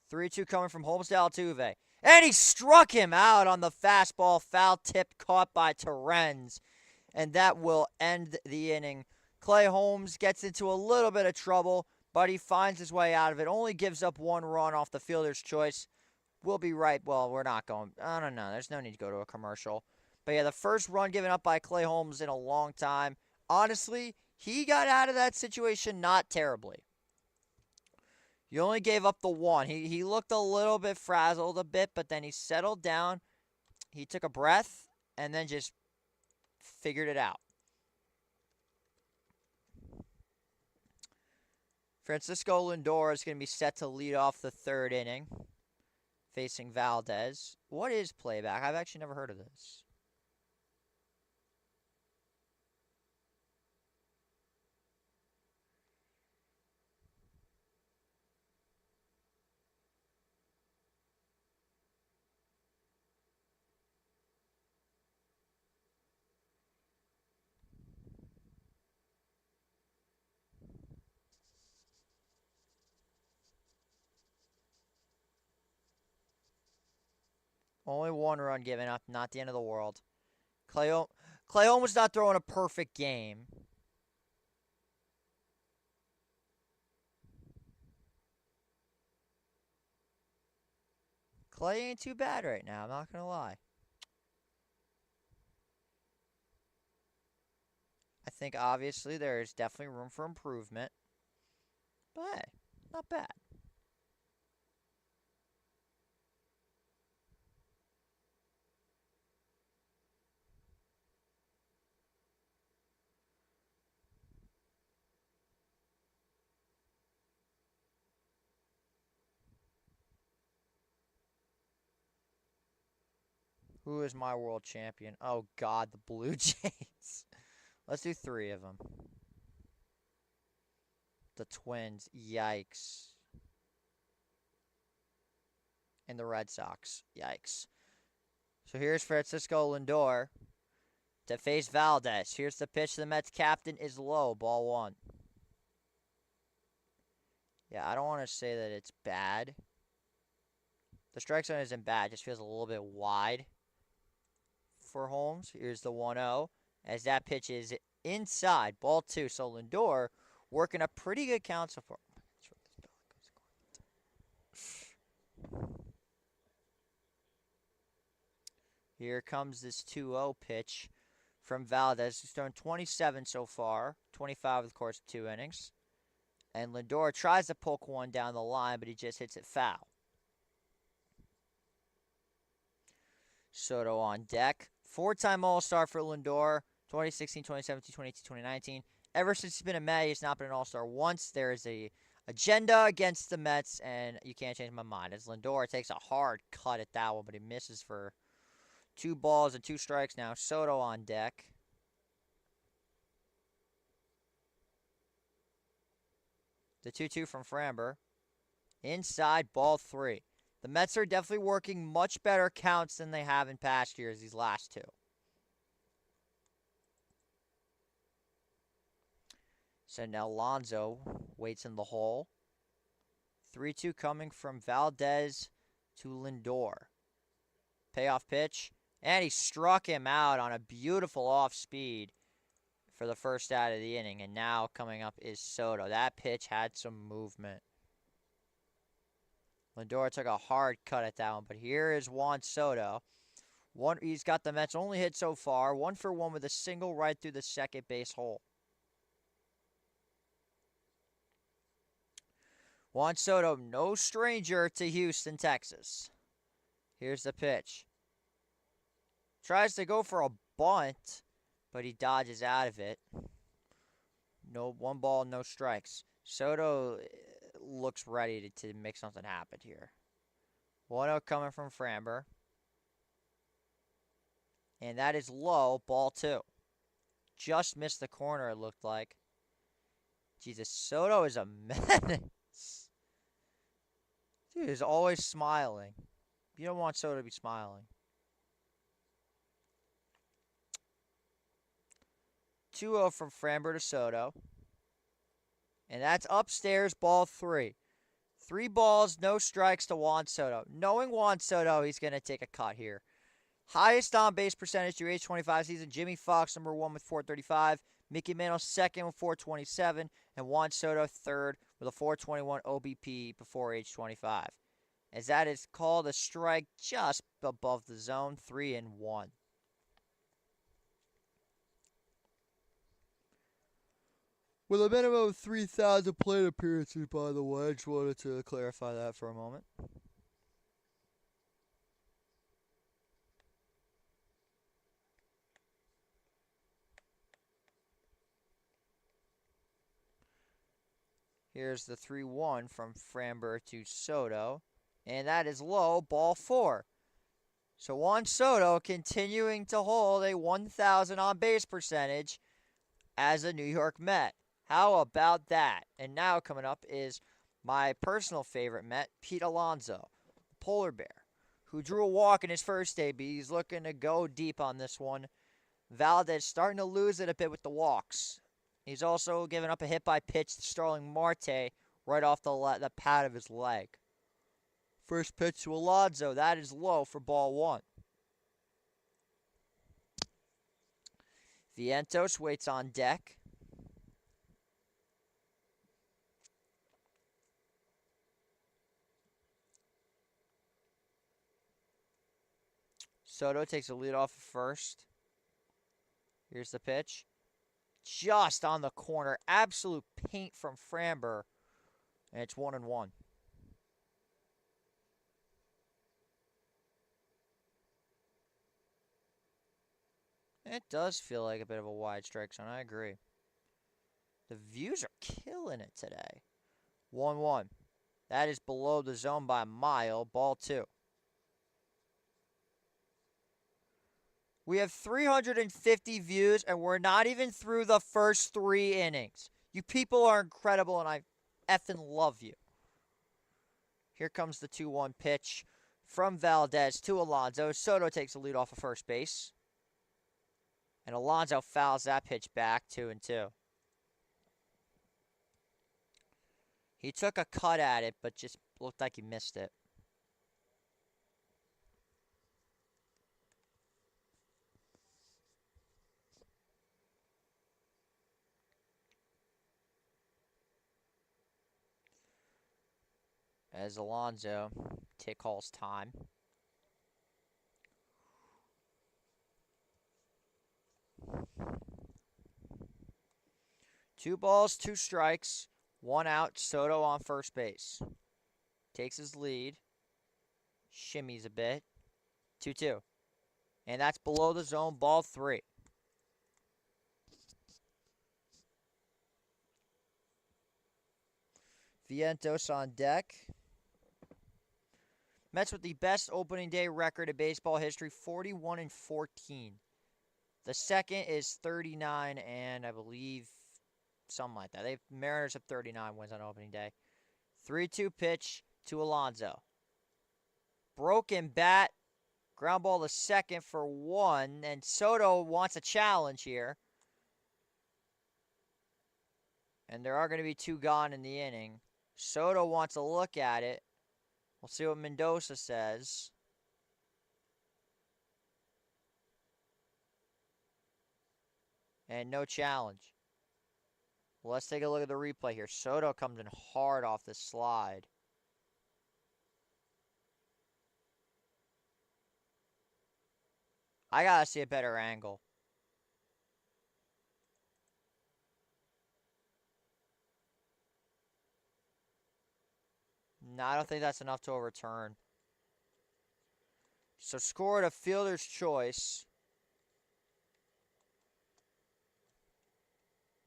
Three-two coming from Holmes to Altuve. And he struck him out on the fastball, foul tip caught by Torrens. And that will end the inning. Clay Holmes gets into a little bit of trouble, but he finds his way out of it. Only gives up 1 run off the fielder's choice. We'll be right. Well, we're not going. I don't know. There's no need to go to a commercial. But yeah, the first run given up by Clay Holmes in a long time. Honestly, he got out of that situation not terribly. You only gave up the 1. He looked a little bit frazzled a bit, but then he settled down. He took a breath and then just figured it out. Francisco Lindor is going to be set to lead off the 3rd inning, facing Valdez. What is playback? I've actually never heard of this. Only 1 run given up, not the end of the world. Clay Holmes not throwing a perfect game. Clay ain't too bad right now, I'm not going to lie. I think obviously there is definitely room for improvement. But hey, not bad. Who is my world champion? Oh, God, the Blue Jays. Let's do 3 of them. The Twins. Yikes. And the Red Sox. Yikes. So here's Francisco Lindor to face Valdez. Here's the pitch. The Mets captain is low. Ball 1. Yeah, I don't want to say that it's bad. The strike zone isn't bad. It just feels a little bit wide for Holmes. Here's the 1-0 as that pitch is inside. Ball 2. So Lindor working a pretty good count so far. Here comes this 2-0 pitch from Valdez, who's thrown 27 so far, 25 of course 2 innings. And Lindor tries to poke one down the line, but he just hits it foul. Soto on deck. 4-time All-Star for Lindor, 2016, 2017, 2018, 2019. Ever since he's been a Met, he's not been an All-Star once. There is a agenda against the Mets, and you can't change my mind. As Lindor takes a hard cut at that one, but he misses for 2 balls and 2 strikes now. Soto on deck. The 2-2 from Framber. Inside, ball 3. The Mets are definitely working much better counts than they have in past years, these last 2. So now Alonso waits in the hole. 3-2 coming from Valdez to Lindor. Payoff pitch. And he struck him out on a beautiful off speed for the first out of the inning. And now coming up is Soto. That pitch had some movement. Lindor took a hard cut at that one. But here is Juan Soto. He's got the Mets only hit so far. 1 for 1 with a single right through the second base hole. Juan Soto, no stranger to Houston, Texas. Here's the pitch. Tries to go for a bunt, but he dodges out of it. No, 1 ball, no strikes. Soto looks ready to make something happen here. 1-0 coming from Framber. And that is low, ball 2. Just missed the corner, it looked like. Jesus, Soto is a menace. Dude is always smiling. You don't want Soto to be smiling. 2-0 from Framber to Soto. And that's upstairs, ball 3. 3 balls, no strikes to Juan Soto. Knowing Juan Soto, he's going to take a cut here. Highest on-base percentage through age 25 season. Jimmy Fox, number 1 with 435. Mickey Mantle, 2nd with 427. And Juan Soto, 3rd with a 421 OBP before age 25. As that is called a strike just above the zone, 3-1. With a minimum of 3,000 plate appearances, by the way. I just wanted to clarify that for a moment. Here's the 3-1 from Framber to Soto. And that is low, ball 4. So Juan Soto continuing to hold a 1,000 on-base percentage as a New York Met. How about that? And now coming up is my personal favorite Met, Pete Alonso, polar bear, who drew a walk in his first debut. He's looking to go deep on this one. Valdez starting to lose it a bit with the walks. He's also given up a hit by pitch to Starling Marte right off the pad of his leg. First pitch to Alonso. That is low for ball 1. Vientos waits on deck. Soto takes the lead off at first. Here's the pitch. Just on the corner. Absolute paint from Framber. And it's 1-1. It does feel like a bit of a wide strike zone. I agree. The views are killing it today. 1-1. That is below the zone by a mile. Ball 2. We have 350 views, and we're not even through the first 3 innings. You people are incredible, and I effing love you. Here comes the 2-1 pitch from Valdez to Alonso. Soto takes the lead off of first base. And Alonso fouls that pitch back, 2-2. He took a cut at it, but just looked like he missed it. As Alonso calls time. Two balls, 2 strikes, 1 out. Soto on first base. Takes his lead. Shimmies a bit. 2-2. And that's below the zone. Ball 3. Vientos on deck. Mets with the best opening day record in baseball history, 41-14. The second is 39, and I believe something like that. Mariners have 39 wins on opening day. 3-2 pitch to Alonso. Broken bat. Ground ball to second for 1, and Soto wants a challenge here. And there are going to be 2 gone in the inning. Soto wants a look at it. We'll see what Mendoza says. And no challenge. Well, let's take a look at the replay here. Soto comes in hard off the slide. I gotta see a better angle. No, I don't think that's enough to overturn. So scored a fielder's choice.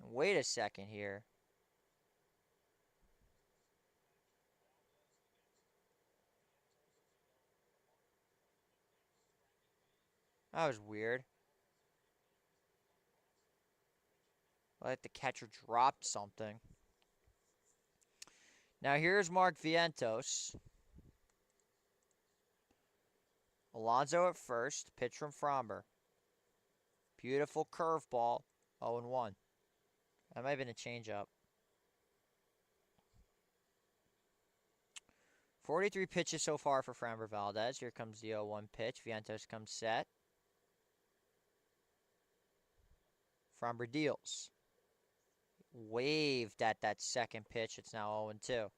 Wait a second here. That was weird. Like the catcher dropped something. Now here's Mark Vientos. Alonso at first. Pitch from Framber. Beautiful curveball. 0-1. That might have been a changeup. 43 pitches so far for Framber Valdez. Here comes the 0-1 pitch. Vientos comes set. Framber deals. Waved at that second pitch. It's now 0-2.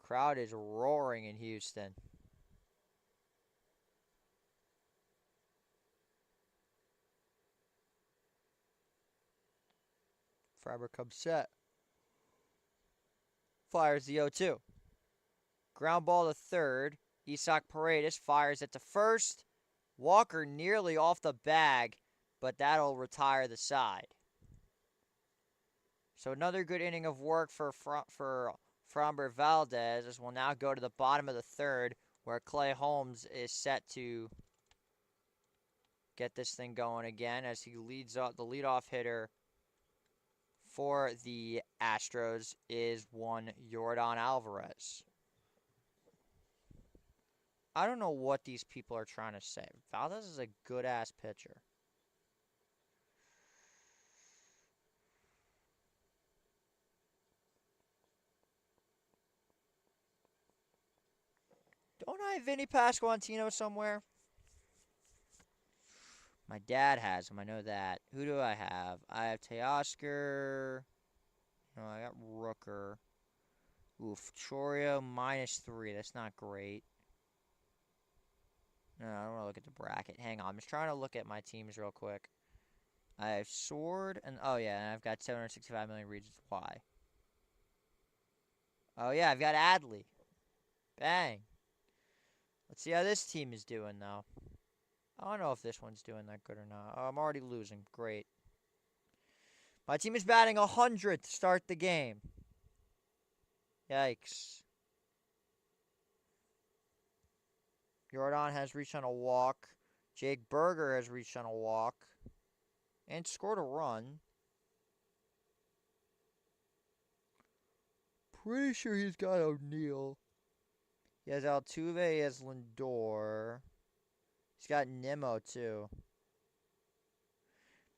Crowd is roaring in Houston. Framber comes set. Fires the 0-2. Ground ball to third. Isaac Paredes fires it to first. Walker nearly off the bag, but that'll retire the side. So another good inning of work for Framber Valdez, as we'll now go to the bottom of the third, where Clay Holmes is set to get this thing going again, as he leads up. The leadoff hitter for the Astros is one Yordan Alvarez. I don't know what these people are trying to say. Valdez is a good-ass pitcher. Don't I have Vinny Pasquantino somewhere? My dad has him. I know that. Who do I have? I have Teoscar. No, I got Rooker. Oof. Chorio -3. That's not great. No, I don't want to look at the bracket. Hang on. I'm just trying to look at my teams real quick. I have Sword and oh yeah, and I've got 765 million regions. Why? Oh yeah, I've got Adley. Bang. Let's see how this team is doing though. I don't know if this one's doing that good or not. Oh, I'm already losing. Great. My team is batting 100 to start the game. Yikes. Jordan has reached on a walk. Jake Berger has reached on a walk. And scored a run. Pretty sure he's got O'Neal. He has Altuve, he has Lindor. He's got Nimmo, too.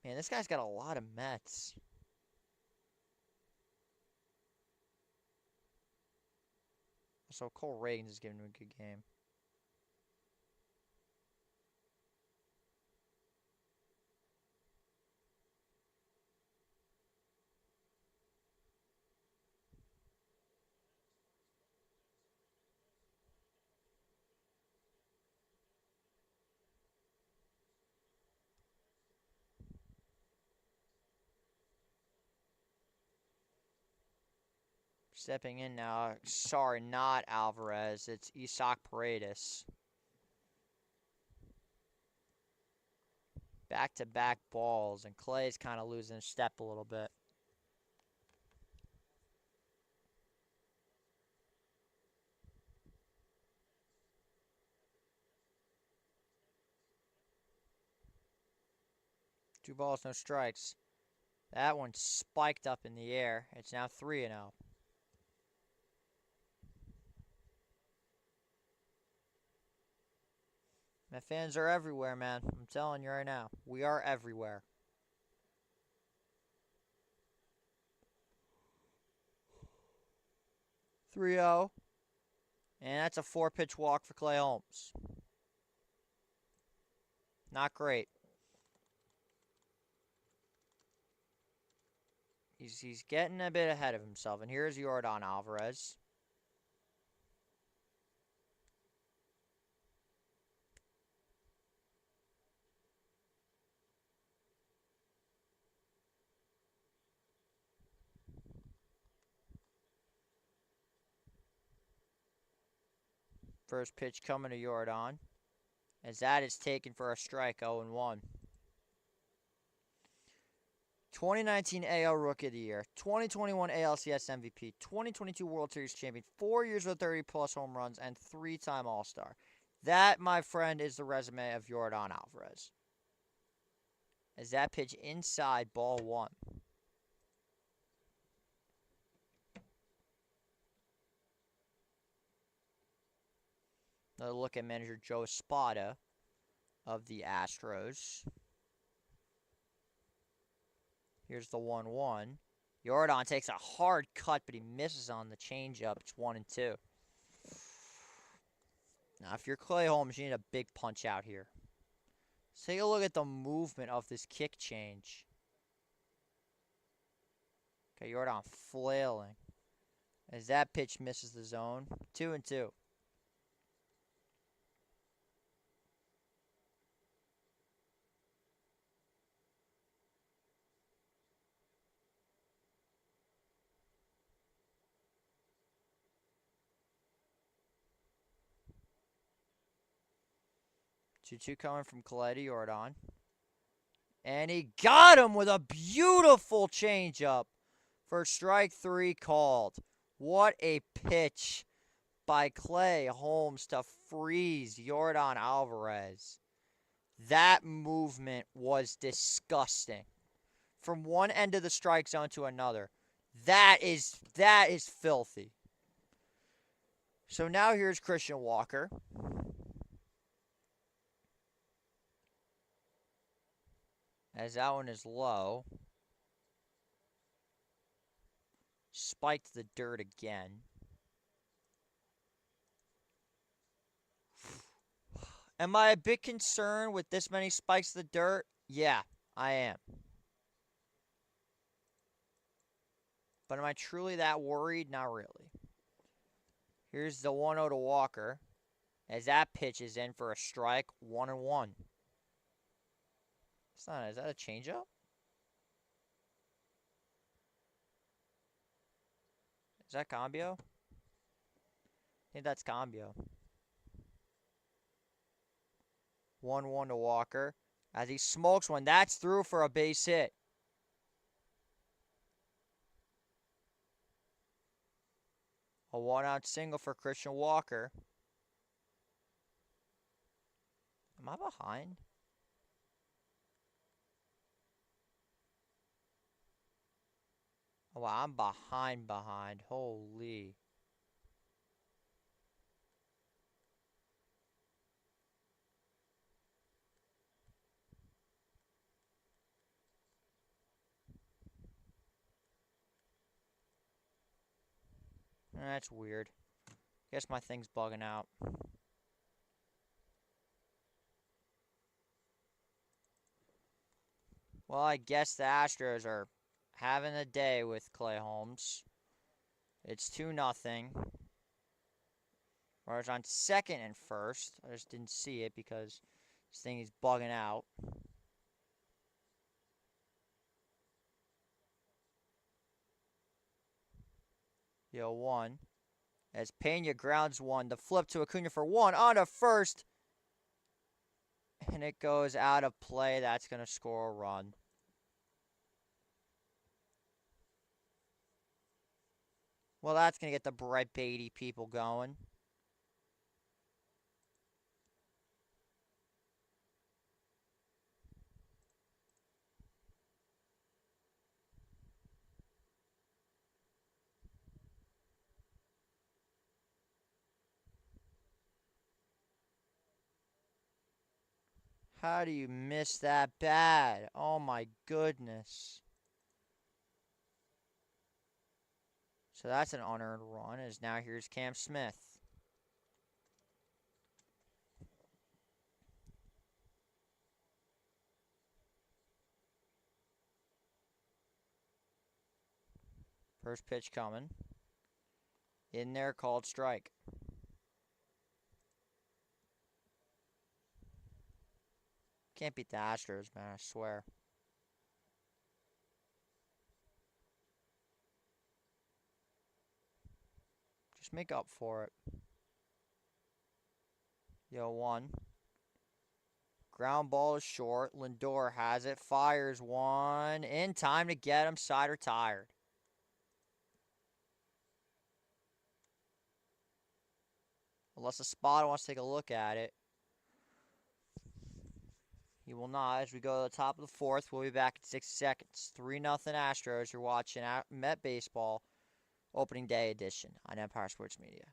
Man, this guy's got a lot of Mets. So Cole Reagans is giving him a good game. Stepping in now. Sorry, not Alvarez. It's Isaac Paredes. Back-to-back balls, and Clay's kind of losing his step a little bit. Two balls, no strikes. That one spiked up in the air. It's now 3-0. My fans are everywhere, man. I'm telling you right now. We are everywhere. Three 0. And that's a 4-pitch walk for Clay Holmes. Not great. He's getting a bit ahead of himself. And here's Yordan Alvarez. First pitch coming to Yordan. As that is taken for a strike, 0-1. 2019 AL Rookie of the Year, 2021 ALCS MVP, 2022 World Series champion, 4 years with 30-plus home runs, and 3-time All-Star. That, my friend, is the resume of Yordan Alvarez. As that pitch inside, ball 1. Another look at manager Joe Espada of the Astros. Here's the 1-1. Yordan takes a hard cut, but he misses on the changeup. It's 1-2. Now, if you're Clay Holmes, you need a big punch out here. Let's take a look at the movement of this kick change. Okay, Yordan flailing. As that pitch misses the zone. 2-2. 2-2 coming from Kaleti Yordan. And he got him with a beautiful changeup for strike 3 called. What a pitch by Clay Holmes to freeze Yordan Alvarez. That movement was disgusting. From one end of the strike zone to another. That is filthy. So now here's Christian Walker. As that one is low. Spiked the dirt again. Am I a bit concerned with this many spikes to the dirt? Yeah, I am. But am I truly that worried? Not really. Here's the 1-0 to Walker. As that pitch is in for a strike, 1-1. Is that a changeup? Is that Cambio? I think that's Cambio. 1-1 to Walker. As he smokes one, that's through for a base hit. A 1-out single for Christian Walker. Am I behind? Oh, wow, I'm behind. Holy. That's weird. Guess my thing's bugging out. Well, I guess the Astros are having a day with Clay Holmes. It's 2-0. Runners on second and first. I just didn't see it because this thing is bugging out. Yo, 1. As Pena grounds one. The flip to Acuna for 1 on to first. And it goes out of play. That's going to score a run. Well, that's going to get the Brett Beatty people going. How do you miss that bad? Oh my goodness. So that's an unearned run, as now here's Cam Smith. First pitch coming. In there, called strike. Can't beat the Astros, man, I swear. Just make up for it. Yo, 1. Ground ball is short. Lindor has it. Fires one. In time to get him. Side retired. Unless the spotter wants to take a look at it. He will not. As we go to the top of the 4th, we'll be back in 6 seconds. 3-0 Astros. You're watching Met Baseball Opening Day edition on Empire Sports Media.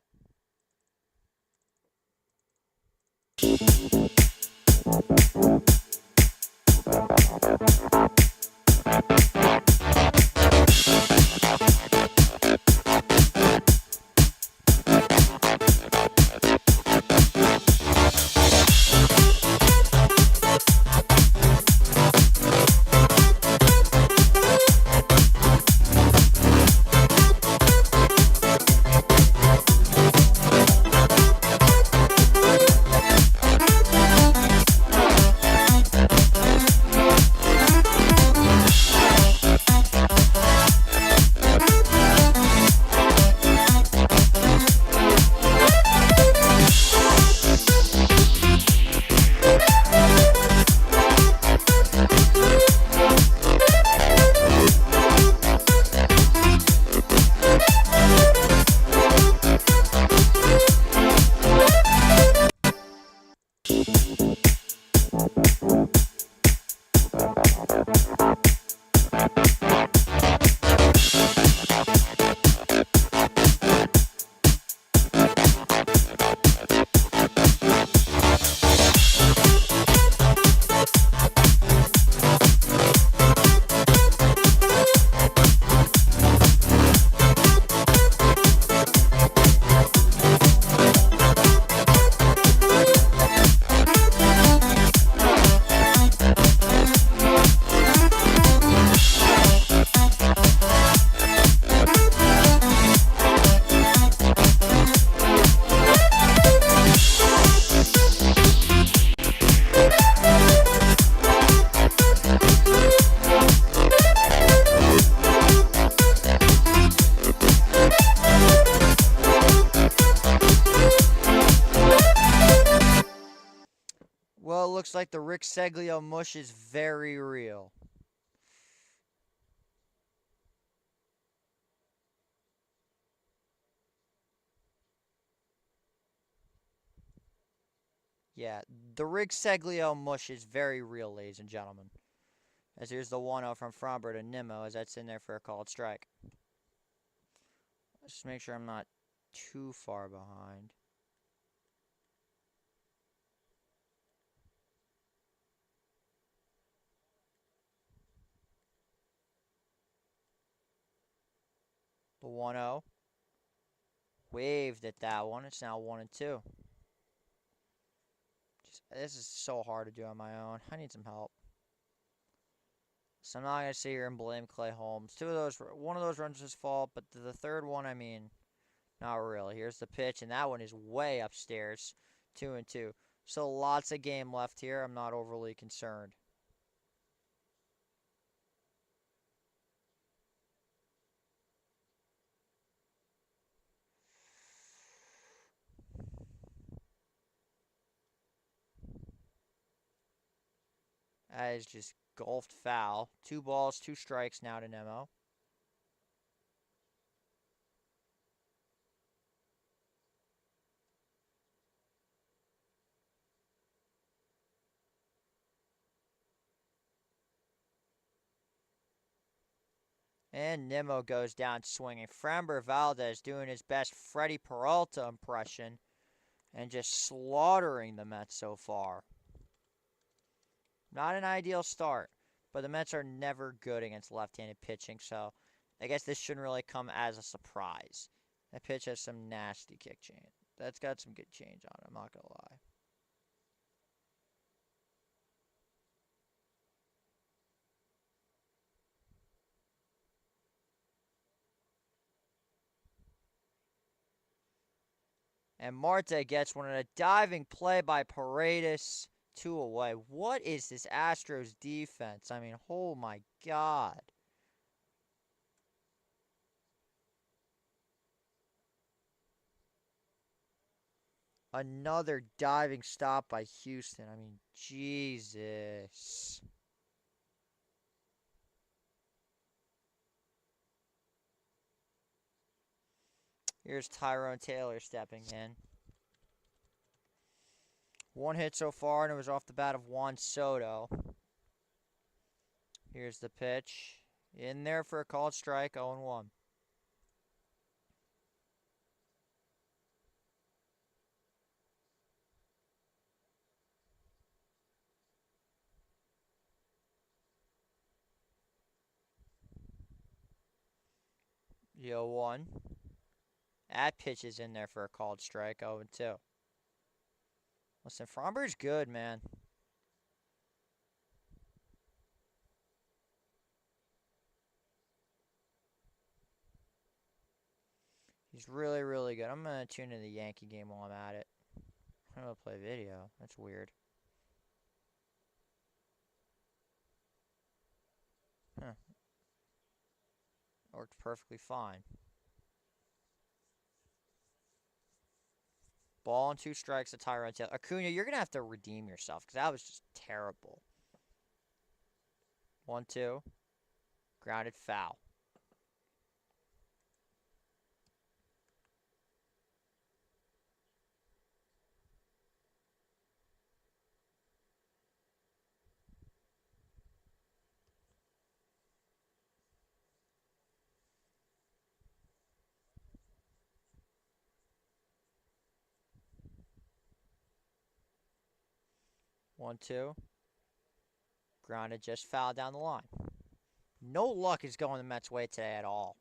looks like the Rick Seglio mush is very real. Yeah, the Rick Seglio mush is very real, ladies and gentlemen. As here's the 1-0 from Fromber to Nimmo as that's in there for a called strike. Let's just make sure I'm not too far behind. The 1-0. Waved at that one. It's now 1-2. This is so hard to do on my own. I need some help. So I'm not going to sit here and blame Clay Holmes. One of those runs was his fault, but the third one, I mean, not really. Here's the pitch, and that one is way upstairs. 2-2. So lots of game left here. I'm not overly concerned. That is just golfed foul. 2 balls, 2 strikes now to Nemo. And Nimmo goes down swinging. Framber Valdez doing his best Freddie Peralta impression and just slaughtering the Mets so far. Not an ideal start, but the Mets are never good against left-handed pitching, so I guess this shouldn't really come as a surprise. That pitch has some nasty kick change. That's got some good change on it, I'm not going to lie. And Marte gets one in a diving play by Paredes. 2 away. What is this Astros defense? I mean, oh my God. Another diving stop by Houston. I mean, Jesus. Here's Tyrone Taylor stepping in. 1 hit so far, and it was off the bat of Juan Soto. Here's the pitch. In there for a called strike, 0-1. 0-1. That pitch is in there for a called strike, 0-2. Listen, Fromber's good, man. He's really, really good. I'm going to tune in the Yankee game while I'm at it. I'm going to play video. That's weird. Huh. Worked perfectly fine. Ball and 2 strikes to Tyrone Taylor. Acuna, you're going to have to redeem yourself because that was just terrible. 1-2. Grounded foul. One, two. Grounded, just foul down the line. No luck is going the Mets' way today at all.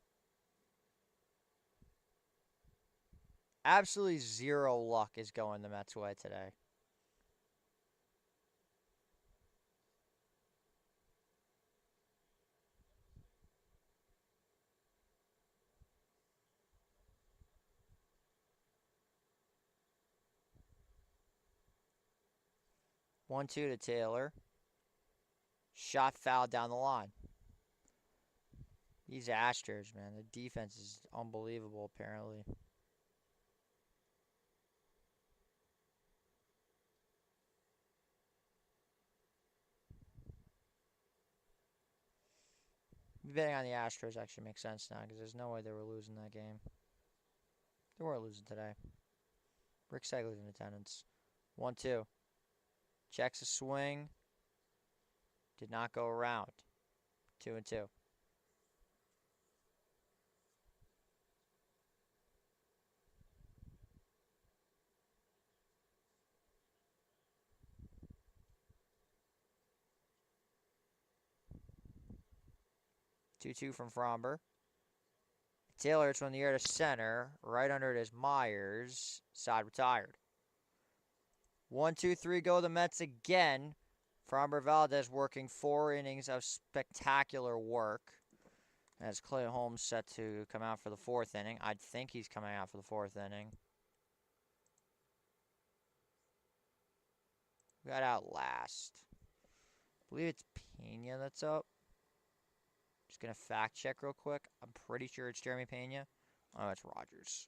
Absolutely zero luck is going the Mets' way today. One, two to Taylor. Shot foul down the line. These Astros, man, the defense is unbelievable, apparently. Betting on the Astros actually makes sense now because there's no way they were losing that game. They weren't losing today. Rick Segley's in attendance. 1-2. Checks a swing. Did not go around. 2-2. 2-2 from Fromber. Taylor, it's from the air to center. Right under it is Myers. Side retired. 1-2-3 go the Mets again. Fromber Valdez working 4 innings of spectacular work. As Clay Holmes set to come out for the 4th inning. I think he's coming out for the 4th inning. We got out last. I believe it's Pena that's up. Just going to fact check real quick. I'm pretty sure it's Jeremy Pena. Oh, it's Rogers.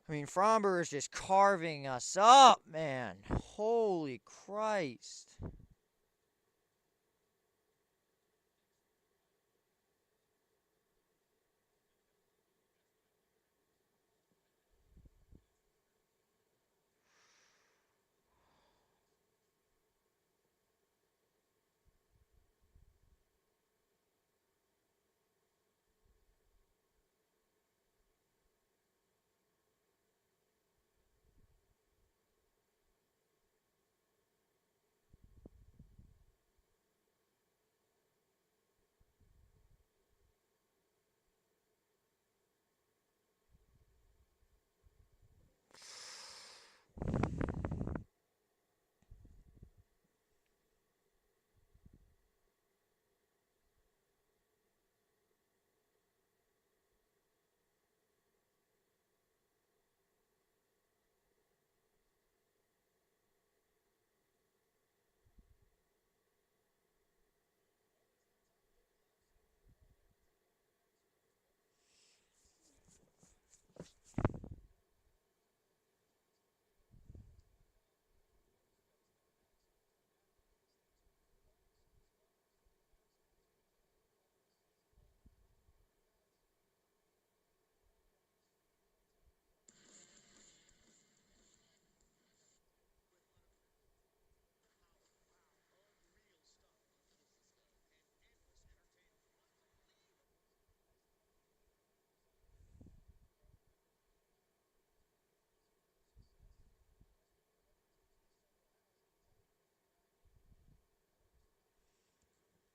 I mean, Fromber is just carving us up, man. Holy Christ.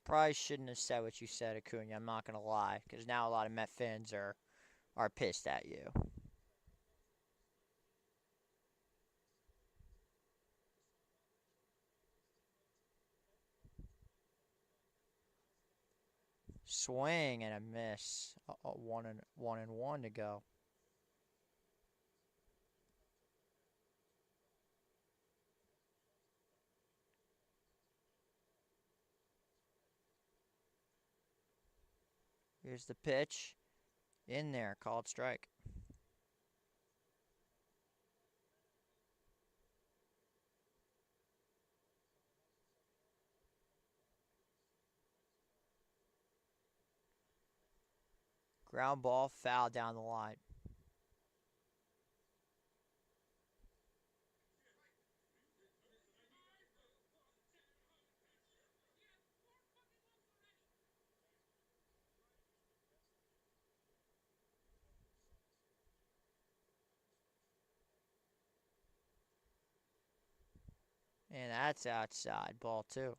Probably shouldn't have said what you said, Acuna. I'm not going to lie. Because now a lot of Met fans are pissed at you. Swing and a miss. 1-1 to go. Here's the pitch. In there. Called strike. Ground ball. Foul down the line. And that's outside. Ball 2.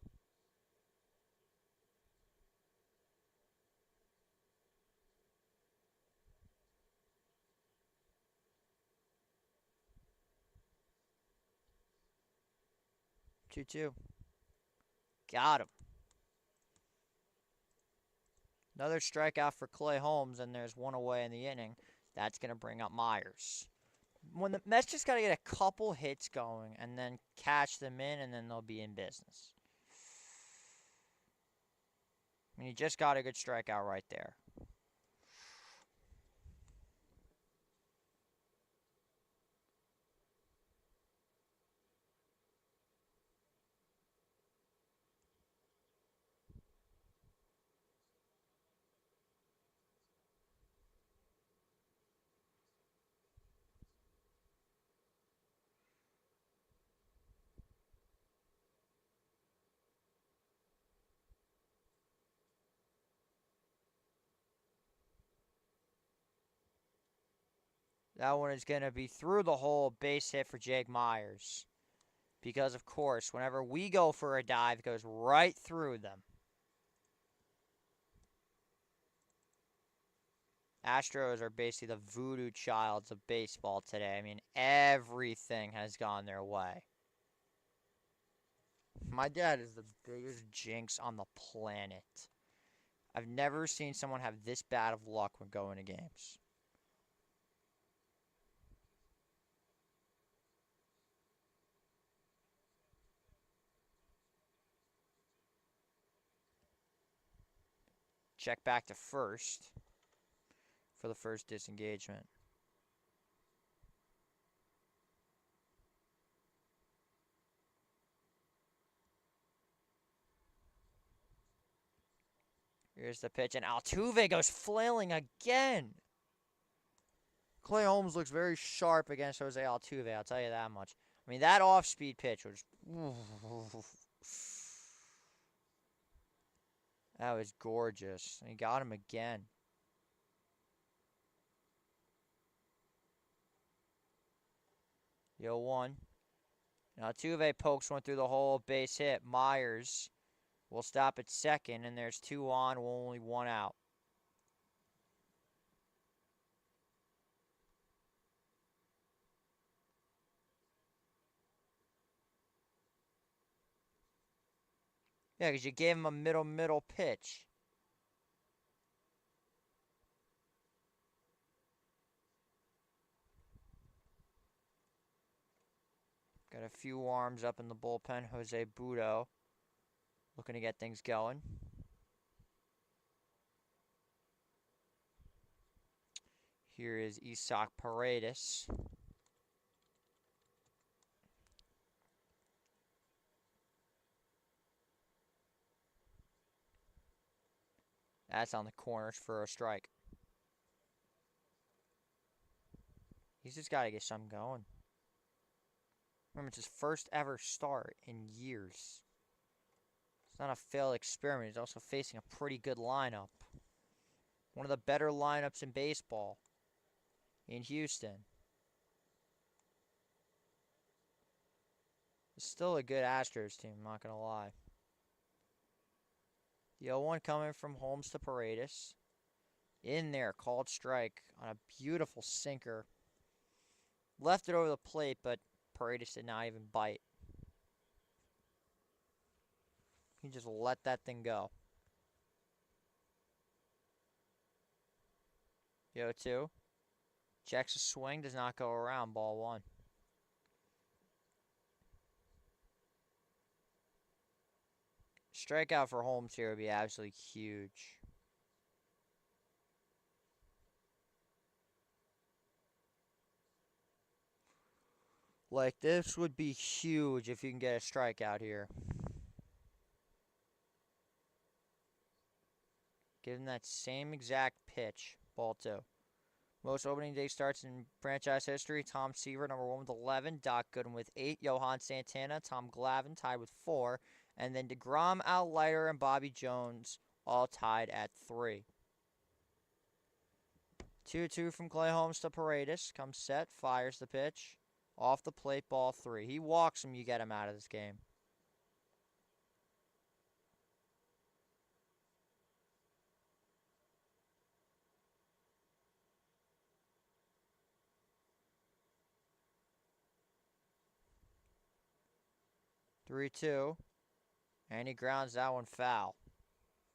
Two. Got him. Another strikeout for Clay Holmes, and there's one away in the inning. That's going to bring up Myers. When the Mets just got to get a couple hits going and then catch them in, and then they'll be in business. I mean, he just got a good strikeout right there. That one is going to be through the hole, base hit for Jake Myers. Because, of course, whenever we go for a dive, it goes right through them. Astros are basically the voodoo childs of baseball today. I mean, everything has gone their way. My dad is the biggest jinx on the planet. I've never seen someone have this bad of luck when going to games. Check back to first for the first disengagement. Here's the pitch, and Altuve goes flailing again. Clay Holmes looks very sharp against Jose Altuve, I'll tell you that much. I mean, that off-speed pitch was... That was gorgeous. He got him again. Yo, 1. Now, Altuve pokes one through the hole, base hit. Myers will stop at second, and there's 2 on, only 1 out. Yeah, because you gave him a middle pitch. Got a few arms up in the bullpen. Jose Budo looking to get things going. Here is Isaac Paredes. That's on the corners for a strike. He's just got to get something going. Remember, it's his first ever start in years. It's not a failed experiment. He's also facing a pretty good lineup. One of the better lineups in baseball in Houston. It's still a good Astros team, I'm not going to lie. The 0-1 coming from Holmes to Paredes. In there, called strike on a beautiful sinker. Left it over the plate, but Paredes did not even bite. He just let that thing go. The 0-2. Checks a swing, does not go around. Ball 1. Strikeout for Holmes here would be absolutely huge. Like, this would be huge if you can get a strikeout here. Give him that same exact pitch. Ball 2. Most opening day starts in franchise history. Tom Seaver, number 1 with 11. Doc Gooden with 8. Johan Santana, Tom Glavine tied with 4. And then DeGrom, Al Leiter, and Bobby Jones all tied at 3. 2-2 from Clay Holmes to Paredes. Comes set, fires the pitch. Off the plate, ball 3. He walks him, you get him out of this game. Three, 2. And he grounds that one foul.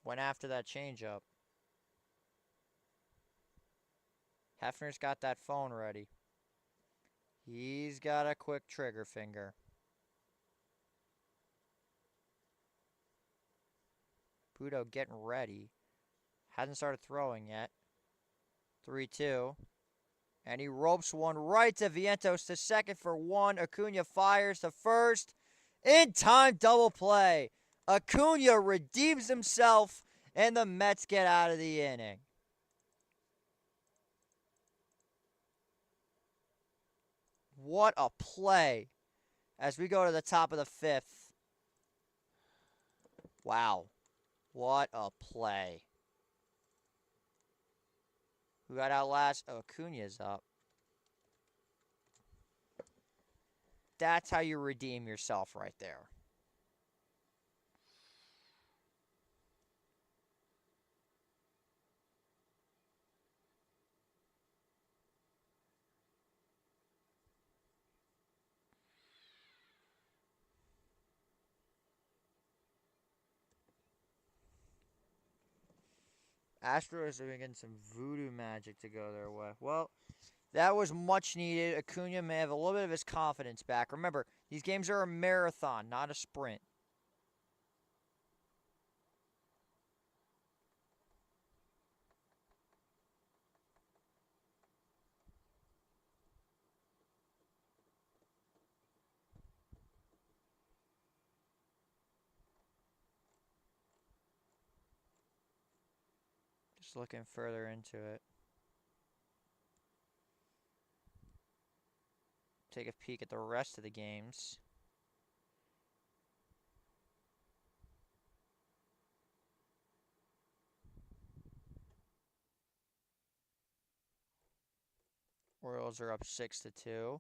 Went after that changeup. Hefner's got that phone ready. He's got a quick trigger finger. Budo getting ready. Hasn't started throwing yet. 3-2. And he ropes one right to Vientos to second for 1. Acuna fires to first. In time double play. Acuna redeems himself, and the Mets get out of the inning. What a play as we go to the top of the 5th. Wow. What a play. Who got out last? Oh, Acuna's up. that's how you redeem yourself right there. Astros are getting some voodoo magic to go their way. Well, that was much needed. Acuna may have a little bit of his confidence back. Remember, these games are a marathon, not a sprint. Just looking further into it. Take a peek at the rest of the games. Orioles are up 6-2.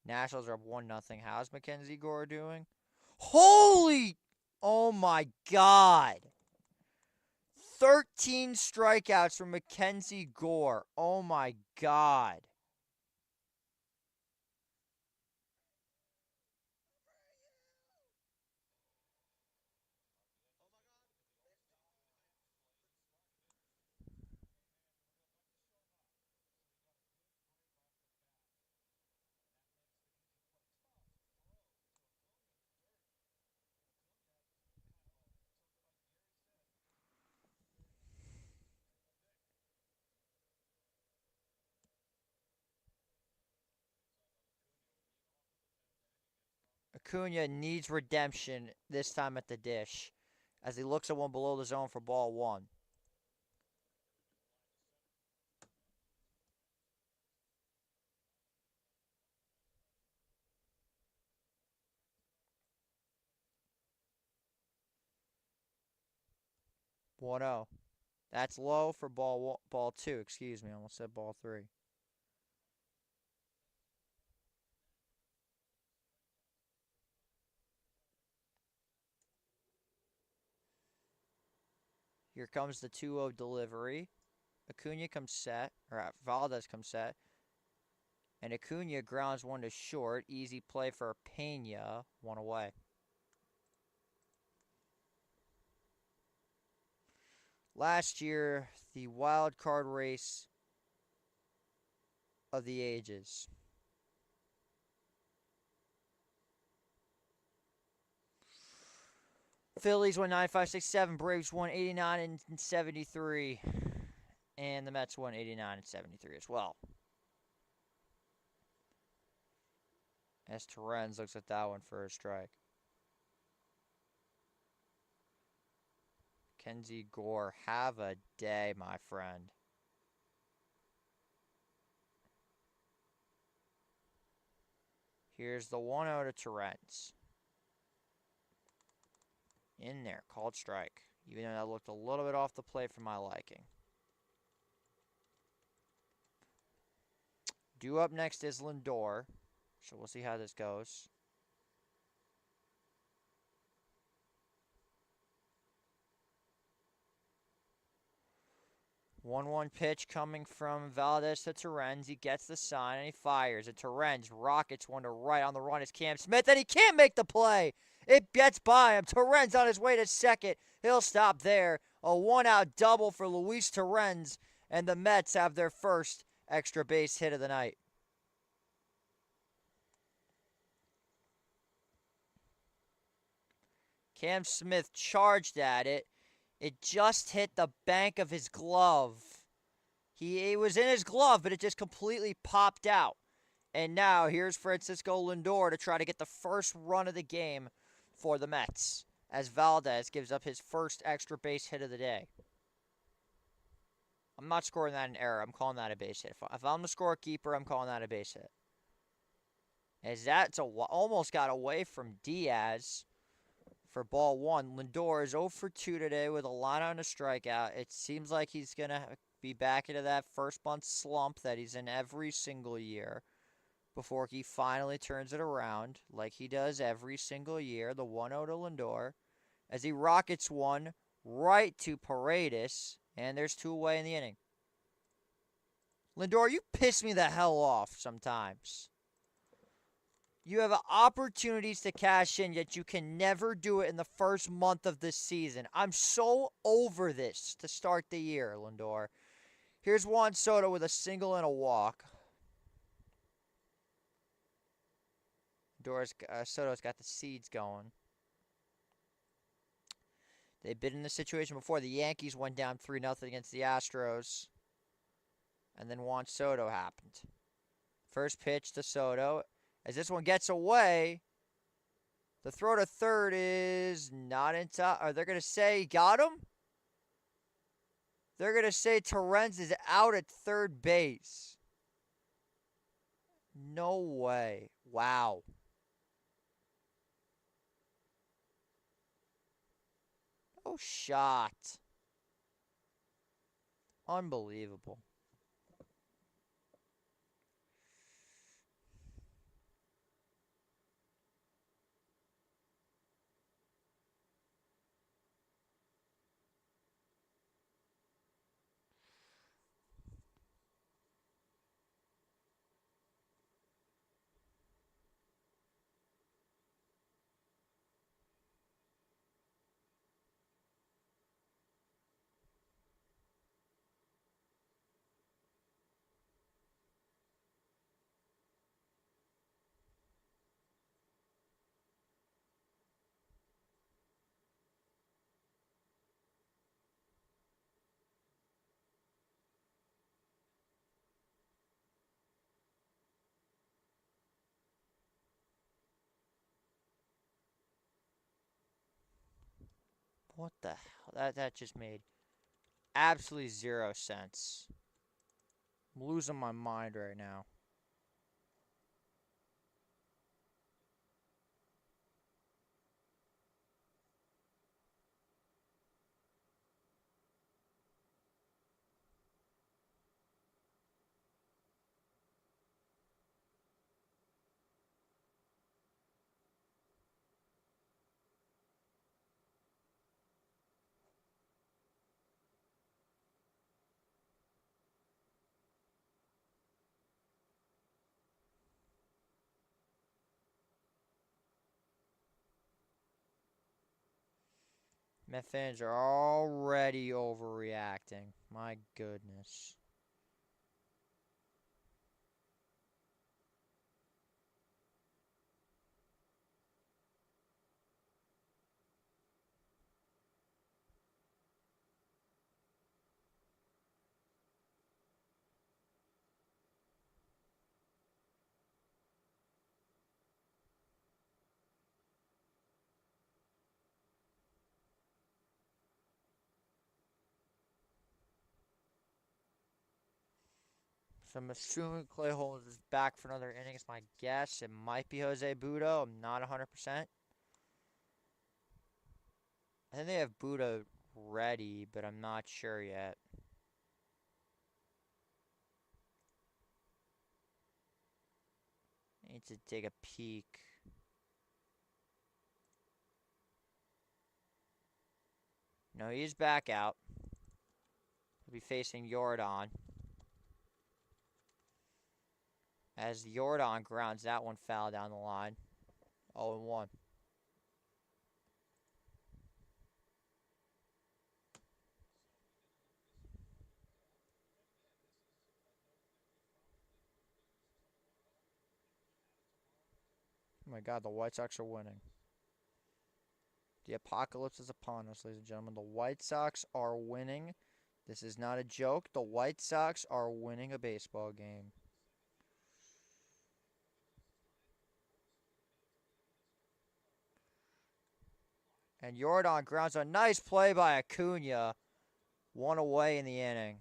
Nationals are up 1-0. How's Mackenzie Gore doing? Holy! Oh my God! 13 strikeouts from Mackenzie Gore. Oh my God. Acuna needs redemption this time at the dish as he looks at one below the zone for ball one. One zero. That's low for ball two. Excuse me, I almost said ball three. Here comes the 2-0 delivery. Acuna comes set, or Valdez comes set. And Acuna grounds one to short. Easy play for Pena. One away. Last year, the wild card race of the ages. Phillies won 95, 67. Braves won 89 and 73. And the Mets won 89 and 73 as well. As Torrens looks at that one for a strike. Kenzie Gore, have a day, my friend. Here's the 1-0 to Torrens. In there, called strike. Even though that looked a little bit off the plate for my liking. Due up next is Lindor. So we'll see how this goes. 1-1 pitch coming from Valdez to Torrens. He gets the sign and he fires. And Torrens rockets one to right. On the run is Cam Smith, and he can't make the play. It gets by him. Torrens on his way to second. He'll stop there. A one-out double for Luis Torrens, and the Mets have their first extra base hit of the night. Cam Smith charged at it. It just hit the bank of his glove. It was in his glove, but it just completely popped out. And now here's Francisco Lindor to try to get the first run of the game for the Mets, as Valdez gives up his first extra base hit of the day. I'm not scoring that an error. I'm calling that a base hit. If I'm the scorekeeper, I'm calling that a base hit. As that's almost got away from Diaz for ball one. Lindor is 0 for 2 today with a line on a strikeout. It seems like he's going to be back into that first month slump that he's in every single year. before he finally turns it around like he does every single year. The 1-0 to Lindor as he rockets one right to Paredes, and there's two away in the inning. Lindor, you piss me the hell off sometimes. You have opportunities to cash in, yet you can never do it in the first month of this season. I'm so over this to start the year, Lindor. Here's Juan Soto with a single and a walk. Soto's got the seeds going. They've been in this situation before. The Yankees went down 3-0 against the Astros. And then Juan Soto happened. First pitch to Soto. As this one gets away, the throw to third is not in time. Are they going to say got him? They're going to say Torrens is out at third base. No way. Wow. Oh, shot. Unbelievable. What the hell? That just made absolutely 0 sense. I'm losing my mind right now. Met fans are already overreacting. My goodness. So I'm assuming Clay Holmes is back for another inning. It's my guess. It might be Jose Budo. I'm not 100%. I think they have Budo ready, but I'm not sure yet. I need to take a peek. No, he's back out. He'll be facing Jordan. As Jordan grounds that one foul down the line. 0-1. Oh my God, the White Sox are winning. The apocalypse is upon us, ladies and gentlemen. The White Sox are winning. This is not a joke. The White Sox are winning a baseball game. And Jordan grounds a nice play by Acuna. One away in the inning.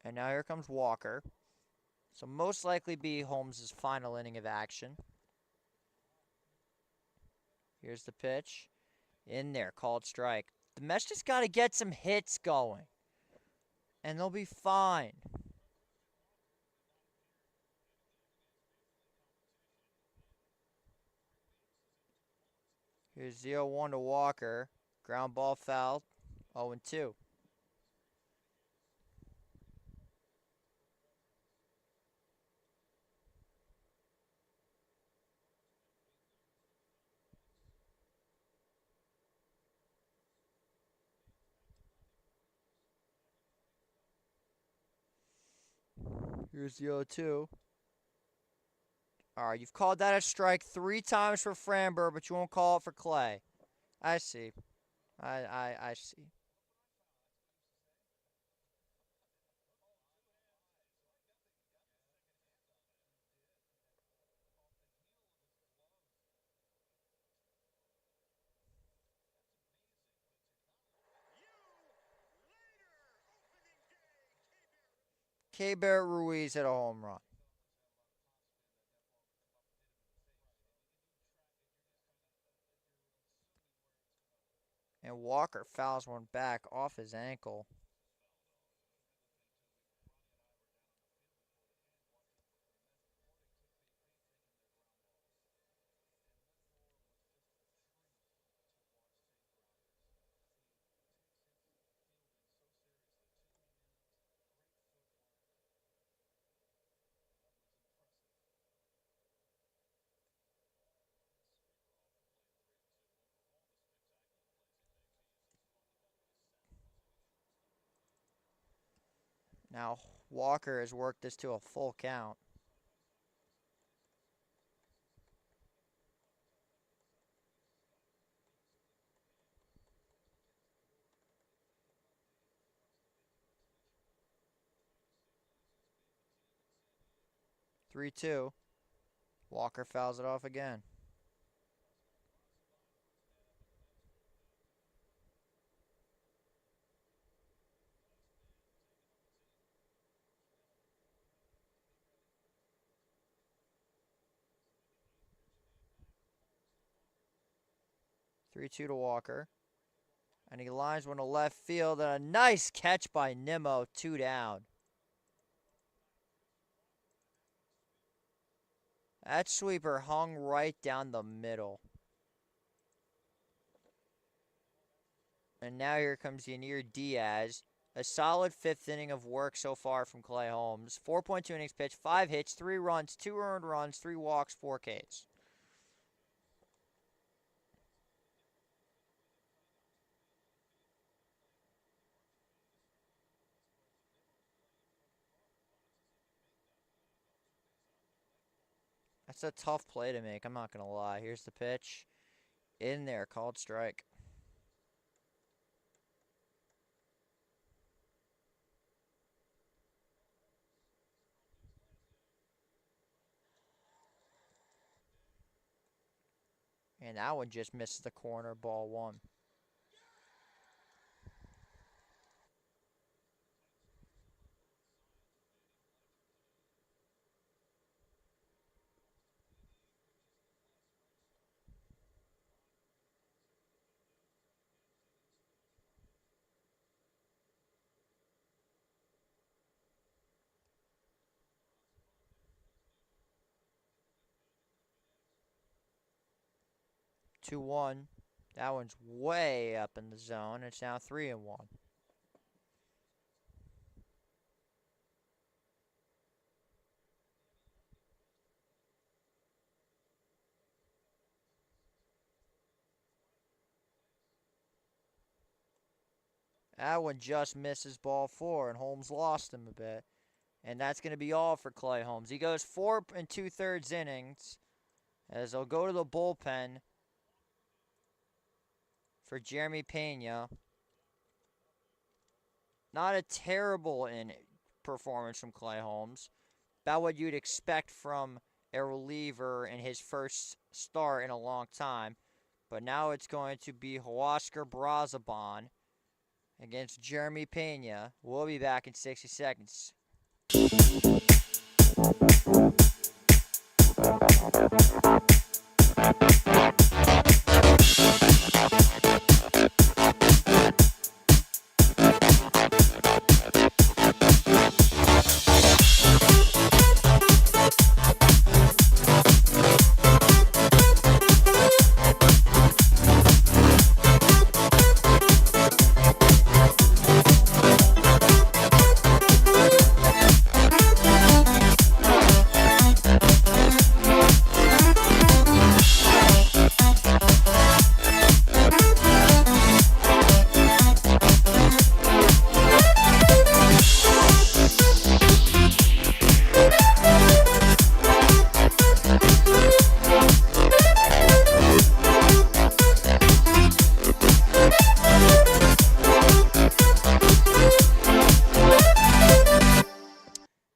And now here comes Walker. So most likely be Holmes' final inning of action. Here's the pitch. In there, called strike. The Mets just got to get some hits going. And they'll be fine. Here's 0-1 to Walker. Ground ball foul. 0-2. Here's the 0-2. All right, you've called that a strike 3 times for Framber, but you won't call it for Clay. I see. I see. K. Barrett Ruiz hit a home run. And Walker fouls one back off his ankle. Now Walker has worked this to a full count. Three two. Walker fouls it off again. 3-2 to Walker. And he lines one to left field. And a nice catch by Nimmo. 2 down. That sweeper hung right down the middle. And now here comes Yanir Diaz. A solid 5th inning of work so far from Clay Holmes. 4.2 innings pitched, 5 hits, 3 runs, 2 earned runs, 3 walks, 4 Ks. That's a tough play to make, I'm not going to lie. Here's the pitch. In there, called strike. And that one just misses the corner, ball 1. Two one. That one's way up in the zone. It's now 3-1. That one just misses ball 4, and Holmes lost him a bit. And that's going to be all for Clay Holmes. He goes 4 2/3 innings as they'll go to the bullpen for Jeremy Pena. Not a terrible performance from Clay Holmes. About what you'd expect from a reliever in his first start in a long time. But now it's going to be Huascar Brazaban against Jeremy Pena. We'll be back in 60 seconds.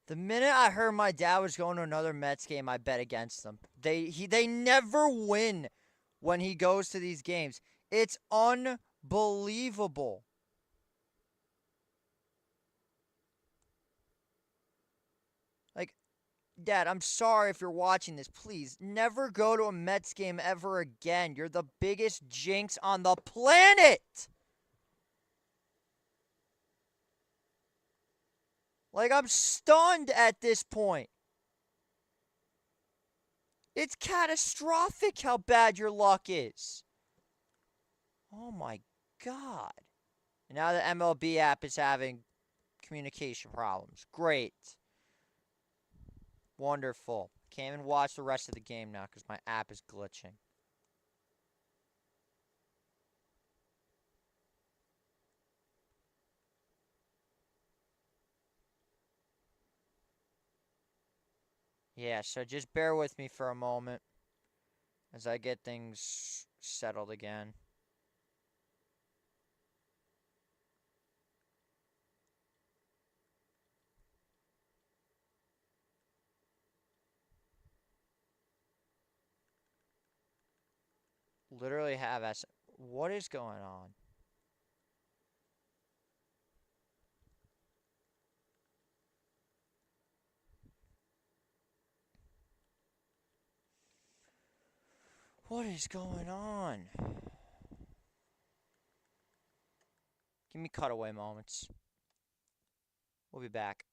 The minute I heard my dad was going to another Mets game, I bet against them. They never win when he goes to these games. It's unbelievable. Like, Dad, I'm sorry if you're watching this. Please, never go to a Mets game ever again. You're the biggest jinx on the planet. Like, I'm stunned at this point. It's catastrophic how bad your luck is. Oh my God. And now the MLB app is having communication problems. Great. Wonderful. Can't even watch the rest of the game now because my app is glitching. Yeah, so just bear with me for a moment as I get things settled again. Literally have S. What is going on? What is going on? Give me cutaway moments. We'll be back.